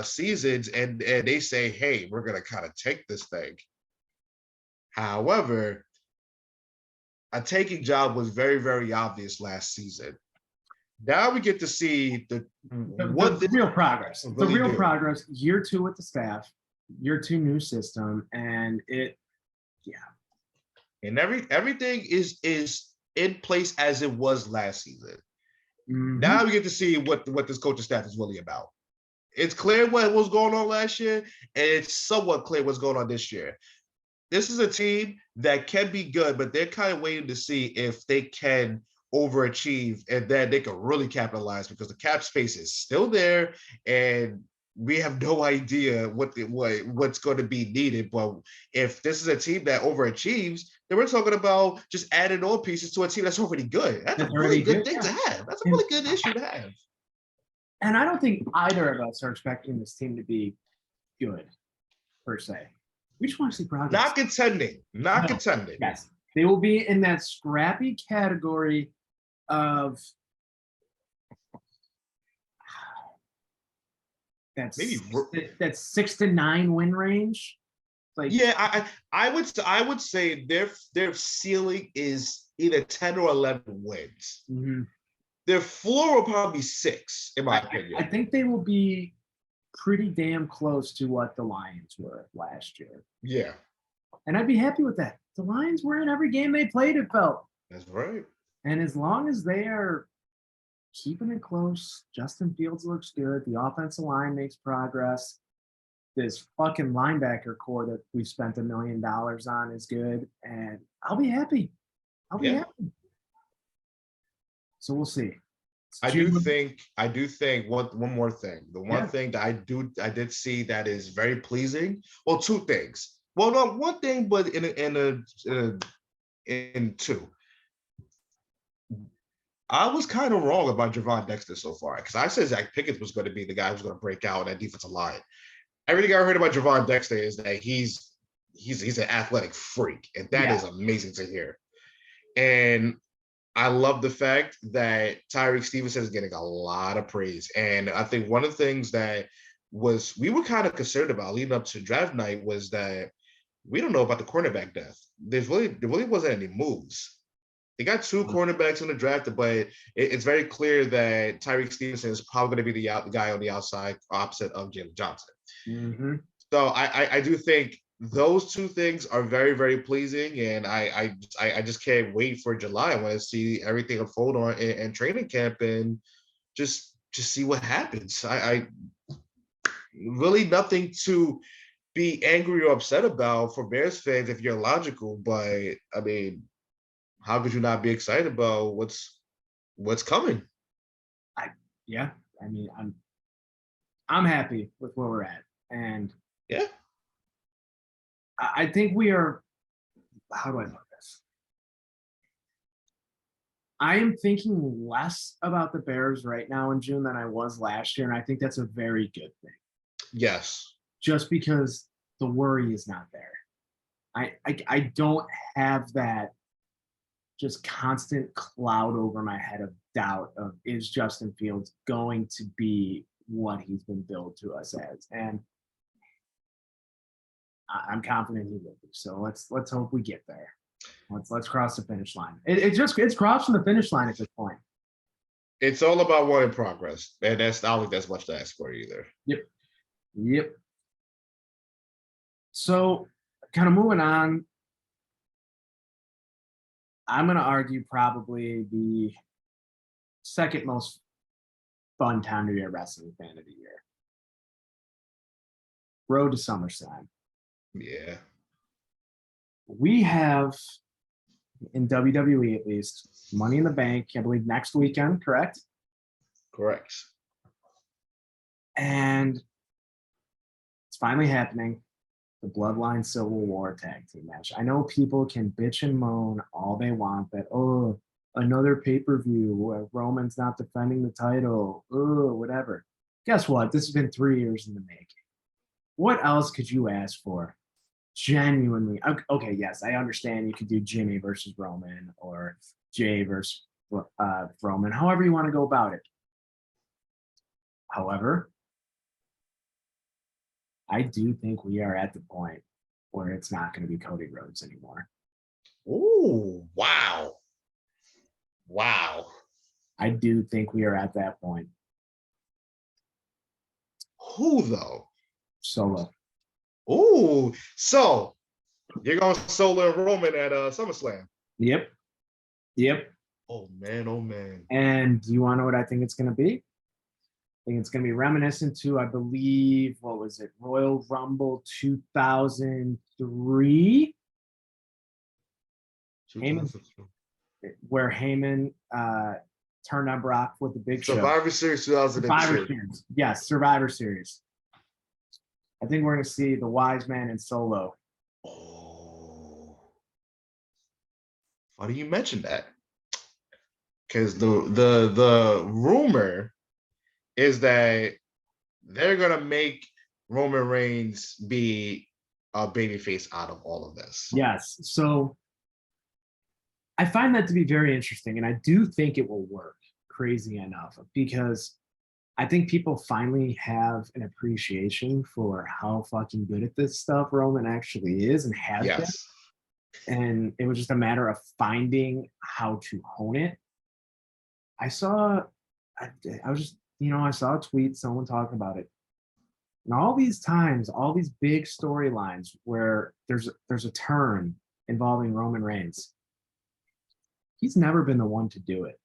seasons and they say, hey, we're gonna kind of take this thing. However, a taking job was very, very obvious last season. Now we get to see the real progress. The really real do. progress. Year 2 with the staff, year 2 new system, and and everything is in place as it was last season. Mhm. Now we get to see what this coaching staff is really about. It's clear what was going on last year, and it's somewhat clear what's going on this year. This is a team that can be good, but they're kind of waiting to see if they can overachieve and then they can really capitalize because the cap space is still there and we have no idea what's going to be needed. But if this is a team that overachieves, then we're talking about just adding on pieces to a team that's already good. That's a really good thing to have. That's a really good issue to have. And I don't think either of us are expecting this team to be good, per se. We just want to see progress. Not contending. Not contending. Yes. They will be in that scrappy category of that's Maybe that 6 to 9 win range. Like, yeah, I would say their ceiling is either 10 or 11 wins. mm-hmm. Their floor will probably be 6, in my opinion. I think they will be pretty damn close to what the Lions were last year. Yeah. And I'd be happy with that. The Lions were in every game they played, it felt. That's right. And as long as they are keeping it close, Justin Fields looks good, the offensive line makes progress, this fucking linebacker core that we spent $1 million on is good, and I'll be happy. I'll be happy. So we'll see. I do think one more thing. The one thing that I did see that is very pleasing. Well, 2 things. Well, not one thing, but in two. I was kind of wrong about Javon Dexter so far because I said Zach Pickens was going to be the guy who's going to break out on that defensive line. Everything I heard about Javon Dexter is that he's an athletic freak, and that is amazing to hear. And I love the fact that Tyreek Stevenson is getting a lot of praise. And I think one of the things that we were kind of concerned about leading up to draft night was that we don't know about the cornerback depth. There really wasn't any moves. They got 2 cornerbacks in the draft, but it's very clear that Tyreek Stevenson is probably going to be the guy on the outside opposite of Jalen Johnson. Mm-hmm. So I do think those 2 things are very, very pleasing, and I just can't wait for July. I want to see everything unfold on in training camp and just see what happens. I really nothing to be angry or upset about for Bears fans if you're logical, but I mean, how could you not be excited about what's coming? I mean, I'm happy with where we're at, and I think we are. How do I put this? I am thinking less about the Bears right now in June than I was last year, and I think that's a very good thing. Yes. Just because the worry is not there. I don't have that just constant cloud over my head of doubt of, is Justin Fields going to be what he's been billed to us as? And I'm confident he will be. So let's hope we get there. Let's cross the finish line. It's crossing the finish line at this point. It's all about wanting progress, and I don't think that's much to ask for either. Yep. So, kind of moving on, I'm going to argue probably the second most fun time to be a wrestling fan of the year. Road to SummerSlam. Yeah. We have in WWE at least. Money in the Bank, I believe next weekend, correct? Correct. And it's finally happening. The Bloodline Civil War tag team match. I know people can bitch and moan all they want that, oh, another pay-per-view where Roman's not defending the title, oh, whatever. Guess what? This has been 3 years in the making. What else could you ask for? Genuinely. Okay, yes, I understand you could do Jimmy versus Roman or Jay versus Roman, however you want to go about it. However, I do think we are at the point where it's not going to be Cody Rhodes anymore. Ooh, wow. Wow. I do think we are at that point. Who though? Solo. Ooh, so you're going Solo and Roman at SummerSlam. Yep. Yep. Oh man, oh man. And do you want to know what I think it's going to be? I think it's going to be reminiscent to, I believe, what was it? Royal Rumble 2003? Where Heyman turned on Brock with the Big Show. Survivor Series 2002. Survivor Series. Yes, Survivor Series. I think we're going to see the Wise Man and Solo. Oh. Why do you mention that? Because the rumor is that they're gonna make Roman Reigns be a babyface out of all of this. Yes. So I find that to be very interesting, and I do think it will work, crazy enough, because I think people finally have an appreciation for how fucking good at this stuff Roman actually is and has been. And it was just a matter of finding how to hone it. I saw a tweet, someone talking about it. And all these times, all these big storylines where there's a turn involving Roman Reigns, he's never been the one to do it.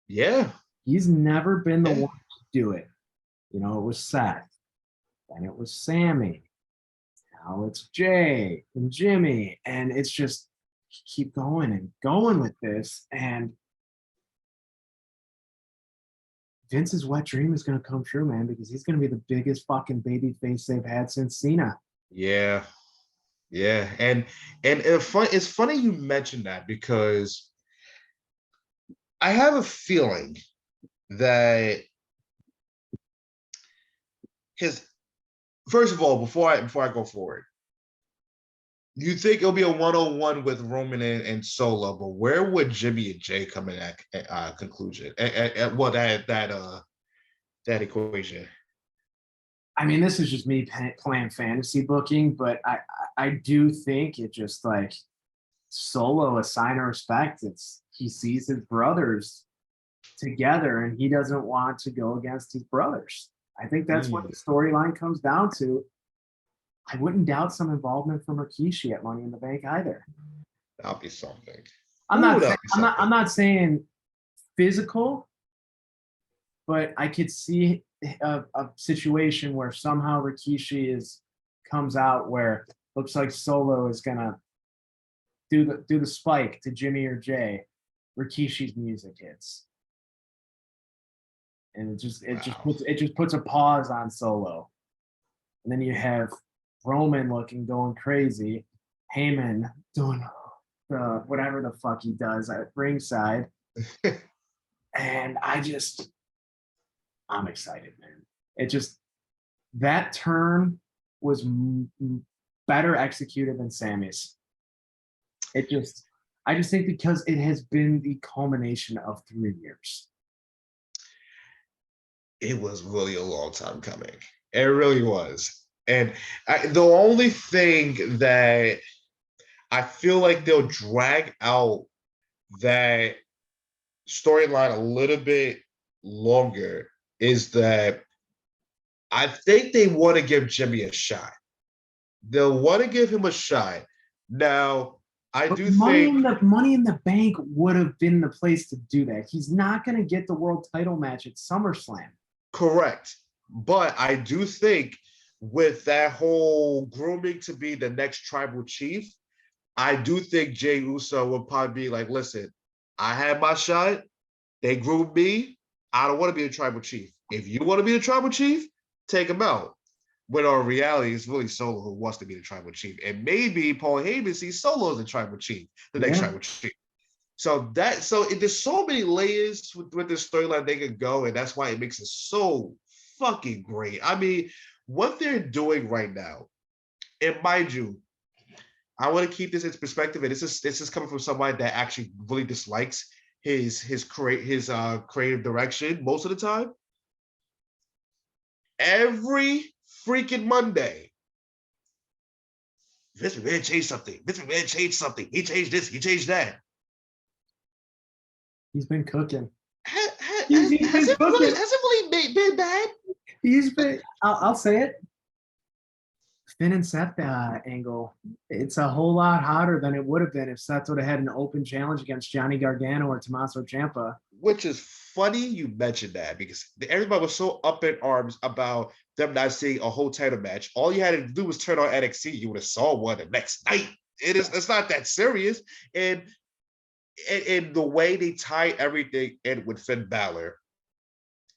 Yeah. He's never been the one to do it. You know, it was Seth, then it was Sammy, now it's Jay and Jimmy, and it's just keep going and going with this. And Vince's wet dream is going to come true, man, because he's going to be the biggest fucking baby face they've had since Cena. Yeah. Yeah. And it's funny you mentioned that, because I have a feeling that first of all, before I go forward, you think it'll be a 1-on-1 with Roman and Solo, but where would Jimmy and Jay come in at conclusion? That equation? I mean, this is just me playing fantasy booking, but I do think it just like Solo, a sign of respect. He sees his brothers together and he doesn't want to go against his brothers. I think that's what the storyline comes down to. I wouldn't doubt some involvement from Rikishi at Money in the Bank either. That'll be something. I'm not saying physical, but I could see a situation where somehow Rikishi comes out where looks like Solo is gonna do the spike to Jimmy or Jay. Rikishi's music hits, and it just puts a pause on Solo, and then you have Roman going crazy, Heyman doing whatever the fuck he does at ringside, and I'm excited, man. That turn was better executed than Sammy's. I just think because it has been the culmination of 3 years. It was really a long time coming. It really was. And the only thing that I feel like they'll drag out that storyline a little bit longer is that I think they want to give Jimmy a shot. They'll want to give him a shot. Now, Money in the Bank would have been the place to do that. He's not going to get the world title match at SummerSlam. Correct. But I do think with that whole grooming to be the next tribal chief, I do think Jey Uso will probably be like, listen, I had my shot. They groomed me. I don't want to be the tribal chief. If you want to be the tribal chief, take him out. But in reality, it's really Solo who wants to be the tribal chief. And maybe Paul Heyman sees Solo as the tribal chief, the next tribal chief. So there's so many layers with this storyline they could go, and that's why it makes it so fucking great. I mean, what they're doing right now, and mind you, I want to keep this in perspective, and this is coming from somebody that actually really dislikes his creative direction most of the time. Every freaking Monday, Vince McMahon changed something. Vince McMahon changed something. He changed this. He changed that. He's been cooking. Has it really been bad? He's been. I'll say it. Finn and Seth angle. It's a whole lot hotter than it would have been if Seth would have had an open challenge against Johnny Gargano or Tommaso Ciampa. Which is funny you mentioned that, because everybody was so up in arms about them not seeing a whole title match. All you had to do was turn on NXT. You would have saw one the next night. It's not that serious. And the way they tie everything in with Finn Balor,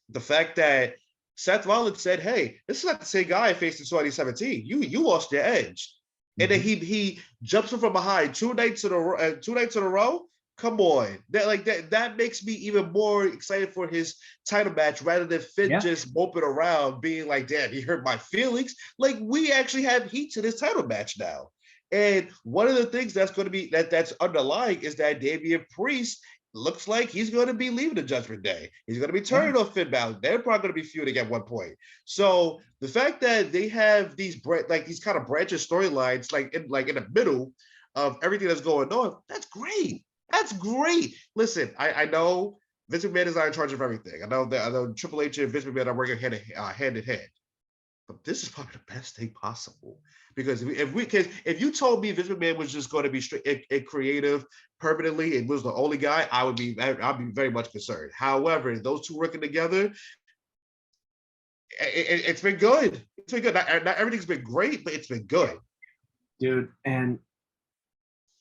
the fact that Seth Rollins said, "Hey, this is not the same guy I faced in 2017. You lost your edge," and then he jumps him from behind 2 nights in a row. Come on, that makes me even more excited for his title match rather than Finn just moping around being like, "Damn, he hurt my feelings." Like, we actually have heat to this title match now. And one of the things that's going to be that's underlying is that Damian Priest looks like he's going to be leaving the Judgment Day. He's going to be turning off Finn Balor. They're probably going to be feuding at one point. So the fact that they have these kind of branching storylines, like in the middle of everything that's going on, that's great. That's great. Listen, I know Vince McMahon is not in charge of everything. I know Triple H and Vince McMahon are working hand in hand. But this is probably the best thing possible, because if you told me Vince McMahon was just going to be straight and creative permanently and was the only guy, I'd be very much concerned. However, those two working together, it's been good. It's been good. Not everything's been great, but it's been good, dude. And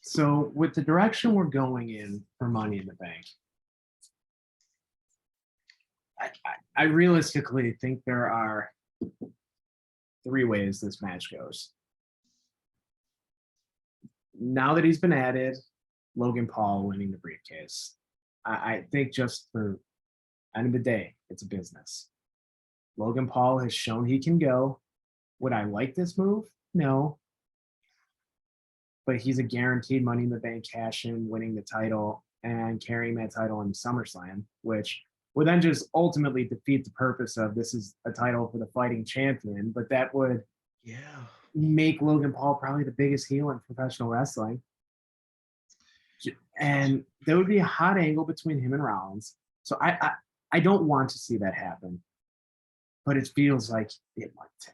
so with the direction we're going in for Money in the Bank, I realistically think there are 3 ways this match goes. Now that he's been added, Logan Paul winning the briefcase. I think just for end of the day, it's a business. Logan Paul has shown he can go. Would I like this move? No. But he's a guaranteed Money in the Bank cash-in, winning the title and carrying that title in SummerSlam, which would then just ultimately defeat the purpose of this is a title for the fighting champion, but that would make Logan Paul probably the biggest heel in professional wrestling. And there would be a hot angle between him and Rollins. So I don't want to see that happen, but it feels like it might.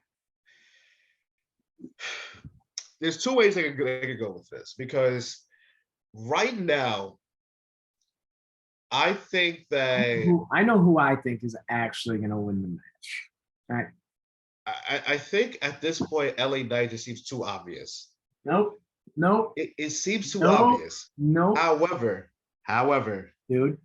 There's 2 ways they could go with this, because right now, I think that I know who I think is actually going to win the match. All right. I think at this point, LA Knight just seems too obvious. Nope. It seems too obvious. No. However, dude.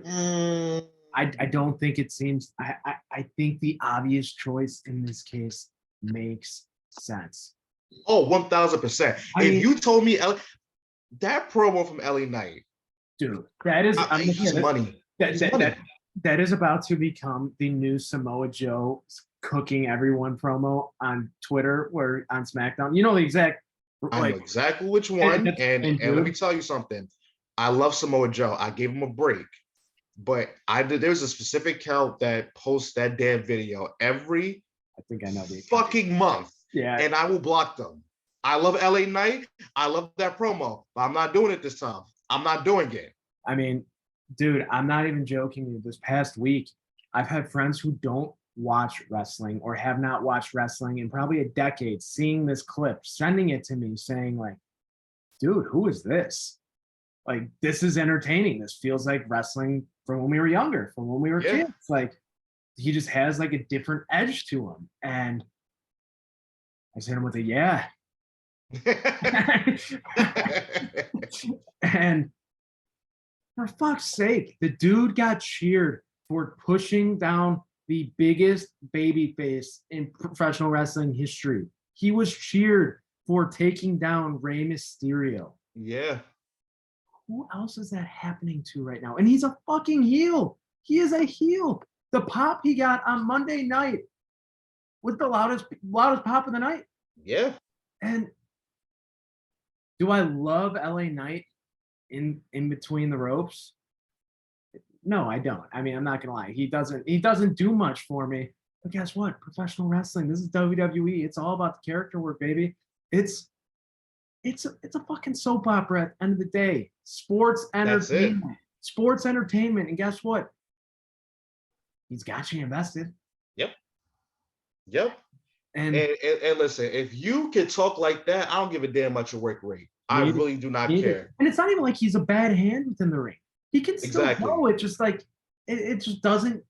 I don't think it seems. I think the obvious choice in this case makes sense. Oh, 1000%. If you told me that promo from LA Knight, dude, that is money. That is about to become the new Samoa Joe cooking everyone promo on Twitter or on SmackDown. You know the exact. I know exactly which one. And let me tell you something. I love Samoa Joe. I gave him a break, but there's a specific account that posts that damn video every fucking month. Yeah, and I will block them. I love LA Knight. I love that promo, but I'm not doing it this time. I'm not doing it. I mean, dude, I'm not even joking. This past week, I've had friends who don't watch wrestling or have not watched wrestling in probably a decade, seeing this clip, sending it to me saying like, dude, who is this? Like, this is entertaining. This feels like wrestling from when we were younger, from when we were kids. Like, he just has like a different edge to him. And I said him with a And for fuck's sake, the dude got cheered for pushing down the biggest baby face in professional wrestling history. He was cheered for taking down Rey Mysterio. Yeah. Who else is that happening to right now? And he's a fucking heel. He is a heel. The pop he got on Monday night was the loudest pop of the night. Yeah. And do I love LA Knight in between the ropes? No, I don't. I mean, I'm not gonna lie. He doesn't do much for me. But guess what? Professional wrestling. This is WWE. It's all about the character work, baby. It's a fucking soap opera at the end of the day. Sports entertainment. Sports entertainment. And guess what? He's got you invested. Yep. And listen, if you can talk like that, I don't give a damn about your work rate. I really do not care. And it's not even like he's a bad hand within the ring. He can still go. It just like it just doesn't.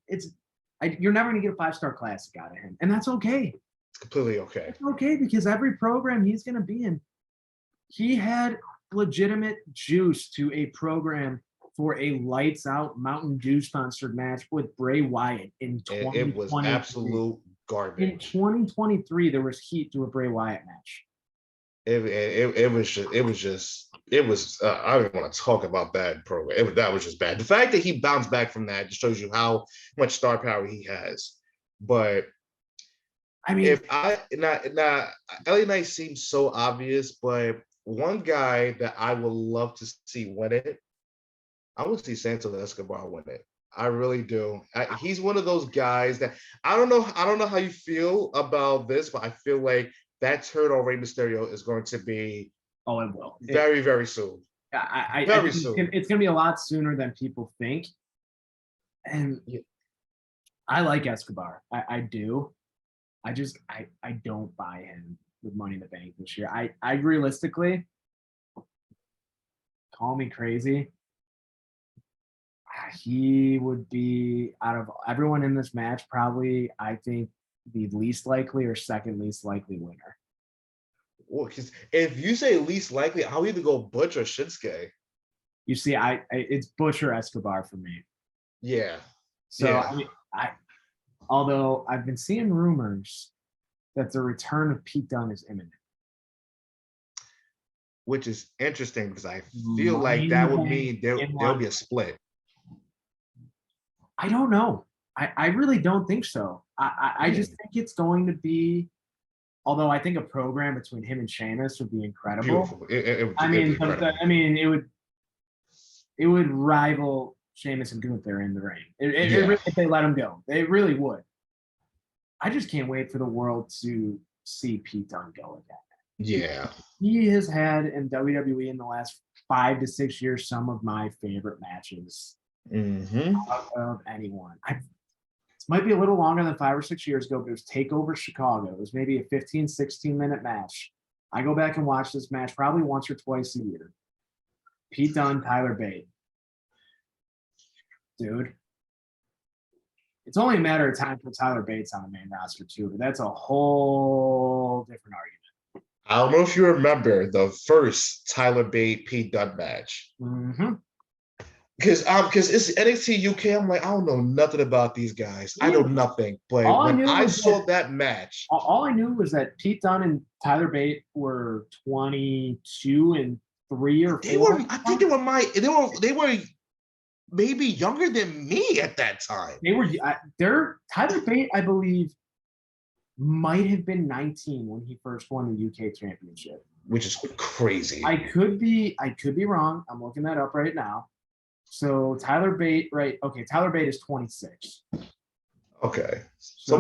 You're never gonna get a 5-star classic out of him, and that's okay. It's completely okay. It's okay because every program he's gonna be in, he had legitimate juice to a program for a lights out Mountain Dew sponsored match with Bray Wyatt in 2023. It was absolute garbage. In 2023, there was heat to a Bray Wyatt match. It was I don't want to talk about that program. That was just bad. The fact that he bounced back from that just shows you how much star power he has. But I mean, LA Knight seems so obvious, but one guy that I would love to see win it, I would see Santos Escobar win it. I really do. He's one of those guys that I don't know how you feel about this, but I feel like that turn on Rey Mysterio is going to be it will very, very soon. Very soon. It's going to be a lot sooner than people think. And I like Escobar. I do. I don't buy him with Money in the Bank this year. I realistically, call me crazy, he would be, out of everyone in this match, probably, I think, the least likely or second least likely winner. Well, because if you say least likely, I'll either go Butch or Shinsuke. You see, it's Butch or Escobar for me. Yeah. So yeah. I mean, although I've been seeing rumors that the return of Pete Dunne is imminent, which is interesting because I feel like that would mean there'll be a split. I don't know. I really don't think so. I just think it's going to be, although I think a program between him and Sheamus would be incredible. Beautiful. It would rival Sheamus and Gunther in the ring. If they let him go, they really would. I just can't wait for the world to see Pete Dunne go again. Yeah. He has had in WWE in the last 5 to 6 years some of my favorite matches of anyone. This might be a little longer than 5 or 6 years ago, but it was TakeOver Chicago. It was maybe a 15, 16-minute match. I go back and watch this match probably once or twice a year. Pete Dunne, Tyler Bate. Dude. It's only a matter of time for Tyler Bates on the main roster, too, but that's a whole different argument. I don't know if you remember the first Tyler Bate Pete Dunne match. Because it's NXT UK, I'm like, I don't know nothing about these guys. I know nothing. But when I saw that match, all I knew was that Pete Dunne and Tyler Bate were 22 and 3 or 4. I think they were maybe younger than me at that time. Tyler Bate, I believe, might have been 19 when he first won the UK championship. Which is crazy. I could be wrong. I'm looking that up right now. So Tyler Bate, right? Okay, Tyler Bate is 26. Okay. So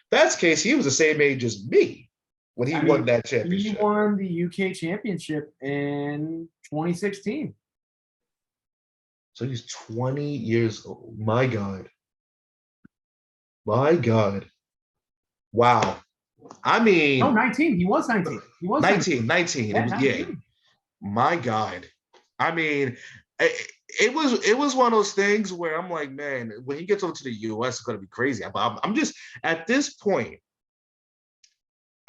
that's the case. He was the same age as me when he won that championship. He won the UK championship in 2016. So he's 20 years old. My God. Wow. I mean. No, 19. He was 19. He was 19. Yeah, 19. My God. I mean, it was one of those things where I'm like, man, when he gets over to the US, it's going to be crazy. I'm just, at this point,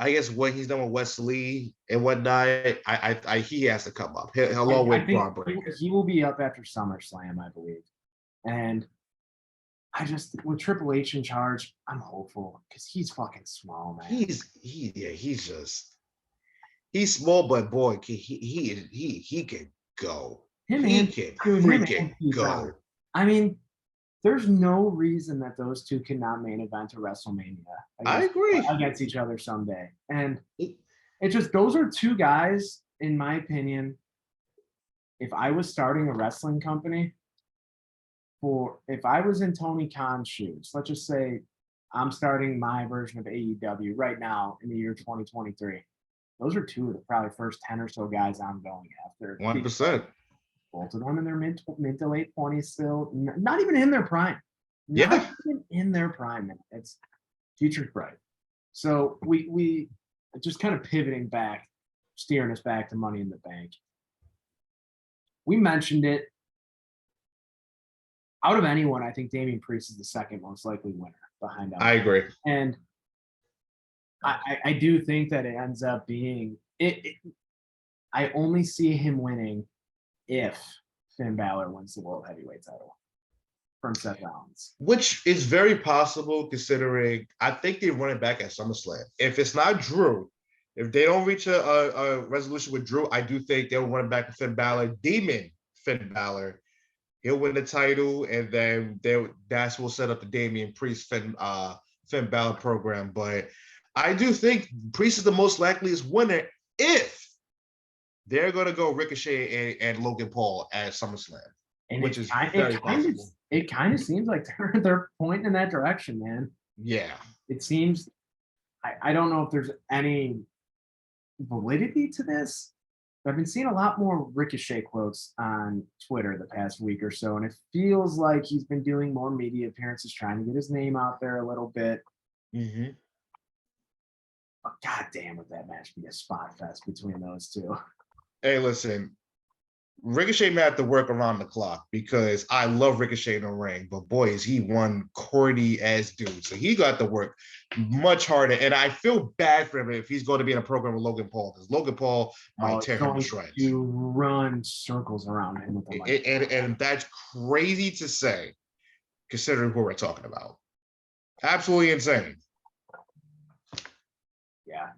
I guess when he's done with Wesley and whatnot, he has to come up along with Braun Breaker. He will be up after SummerSlam, I believe. And I just, with Triple H in charge, I'm hopeful because he's fucking small, man. He's small, but boy, he can go. Him He and can dude, him freaking and Keith go. Brown. I mean, there's no reason that those two cannot main event a WrestleMania I agree. against each other someday. And it's just, those are two guys, in my opinion. If I was starting a wrestling company, if I was in Tony Khan's shoes, let's just say I'm starting my version of AEW right now in the year 2023. Those are two of the probably first 10 or so guys I'm going after. 100%. Both of them in their mid to late 20s still, not even in their prime. Not even in their prime. It's future's bright. So we just kind of pivoting back, steering us back to Money in the Bank. We mentioned it. Out of anyone, I think Damian Priest is the second most likely winner behind us. I agree. And I do think that it ends up being it. I only see him winning if Finn Balor wins the World Heavyweight title from Seth Rollins. Which is very possible considering I think they run it back at SummerSlam. If it's not Drew, if they don't reach a resolution with Drew, I do think they'll run it back to Finn Balor. Demon Finn Balor. He'll win the title, and then that's will set up the Damian Priest Finn Balor program. But I do think Priest is the most likeliest winner if they're going to go Ricochet and Logan Paul at SummerSlam, and which is very possible. It kind of seems like they're pointing in that direction, man. Yeah. It seems, I don't know if there's any validity to this. I've been seeing a lot more Ricochet quotes on Twitter the past week or so, and it feels like he's been doing more media appearances, trying to get his name out there a little bit. Mm-hmm. But goddamn, would that match be a spot fest between those two? Hey, listen, Ricochet may have to work around the clock because I love Ricochet in the ring, but boy, is he one corny ass dude. So he got to work much harder. And I feel bad for him if he's going to be in a program with Logan Paul, because Logan Paul might tear him to shreds. You run circles around him with the mic. And that's crazy to say, considering who we're talking about. Absolutely insane. Yeah.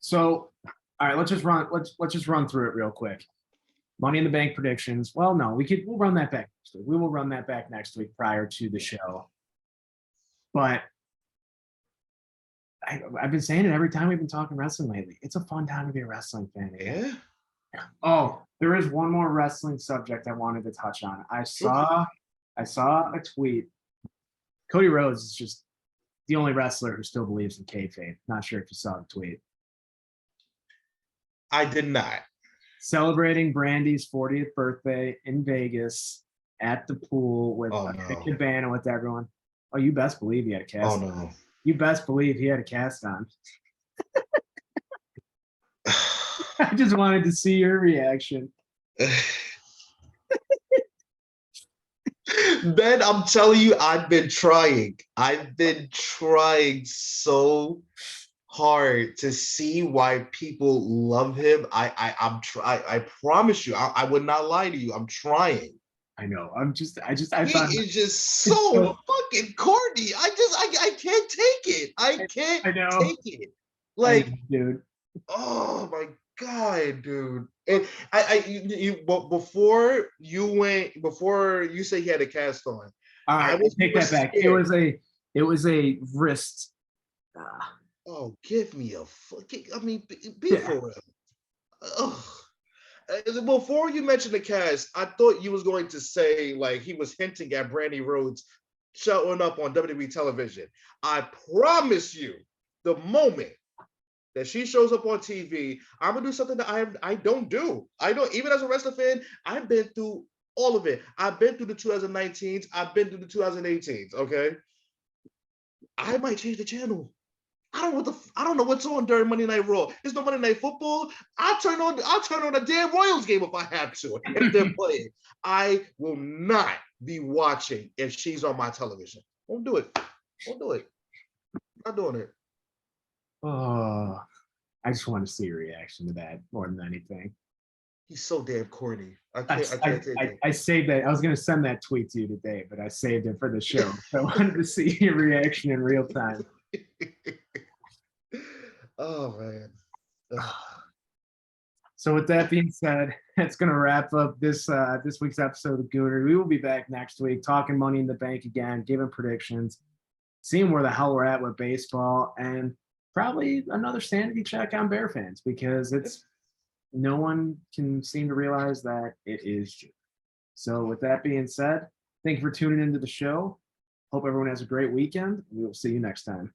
So, all right, let's just run through it real quick. Money in the Bank predictions. Well, no, we'll run that back next week. We will run that back next week prior to the show. But I've been saying it every time we've been talking wrestling lately. It's a fun time to be a wrestling fan again. Yeah. Oh, there is one more wrestling subject I wanted to touch on. I saw a tweet. Cody Rhodes is just the only wrestler who still believes in kayfabe. Not sure if you saw the tweet. I did not. Celebrating Brandy's 40th birthday in Vegas at the pool with Cabana with everyone. Oh, you best believe he had a cast on. No. You best believe he had a cast on. I just wanted to see your reaction. Ben, I'm telling you, I've been trying so hard to see why people love him. I promise you, I would not lie to you. I'm trying. I know. I He is just so fucking corny. I can't take it. I can't take it. Like, dude. Oh my God, dude. And before you say he had a cast on. All right, I take that back. Scared. It was a wrist. Oh, give me a fucking. I mean, be for real. Ugh. Before you mentioned the cast, I thought you was going to say like he was hinting at Brandy Rhodes showing up on WWE television. I promise you, the moment that she shows up on TV, I'm gonna do something that I don't do. I don't, even as a wrestling fan, I've been through all of it. I've been through the 2019s. I've been through the 2018s. Okay, I might change the channel. I don't know what's on during Monday Night Raw. There's no Monday Night Football. I'll turn on a damn Royals game if I have to. If they're playing, I will not be watching if she's on my television. Won't do it. Not doing it. Oh, I just want to see your reaction to that more than anything. He's so damn corny. I I, can't. I I, can't take I, it. I saved that. I was going to send that tweet to you today, but I saved it for the show. So I wanted to see your reaction in real time. Oh man. Ugh. So with that being said, that's going to wrap up this week's episode of Goonery. We will be back next week talking Money in the Bank again, giving predictions, seeing where the hell we're at with baseball, and probably another sanity check on Bear fans because it's no one can seem to realize that it is June. So with that being said, thank you for tuning into the show. Hope everyone has a great weekend. We will see you next time.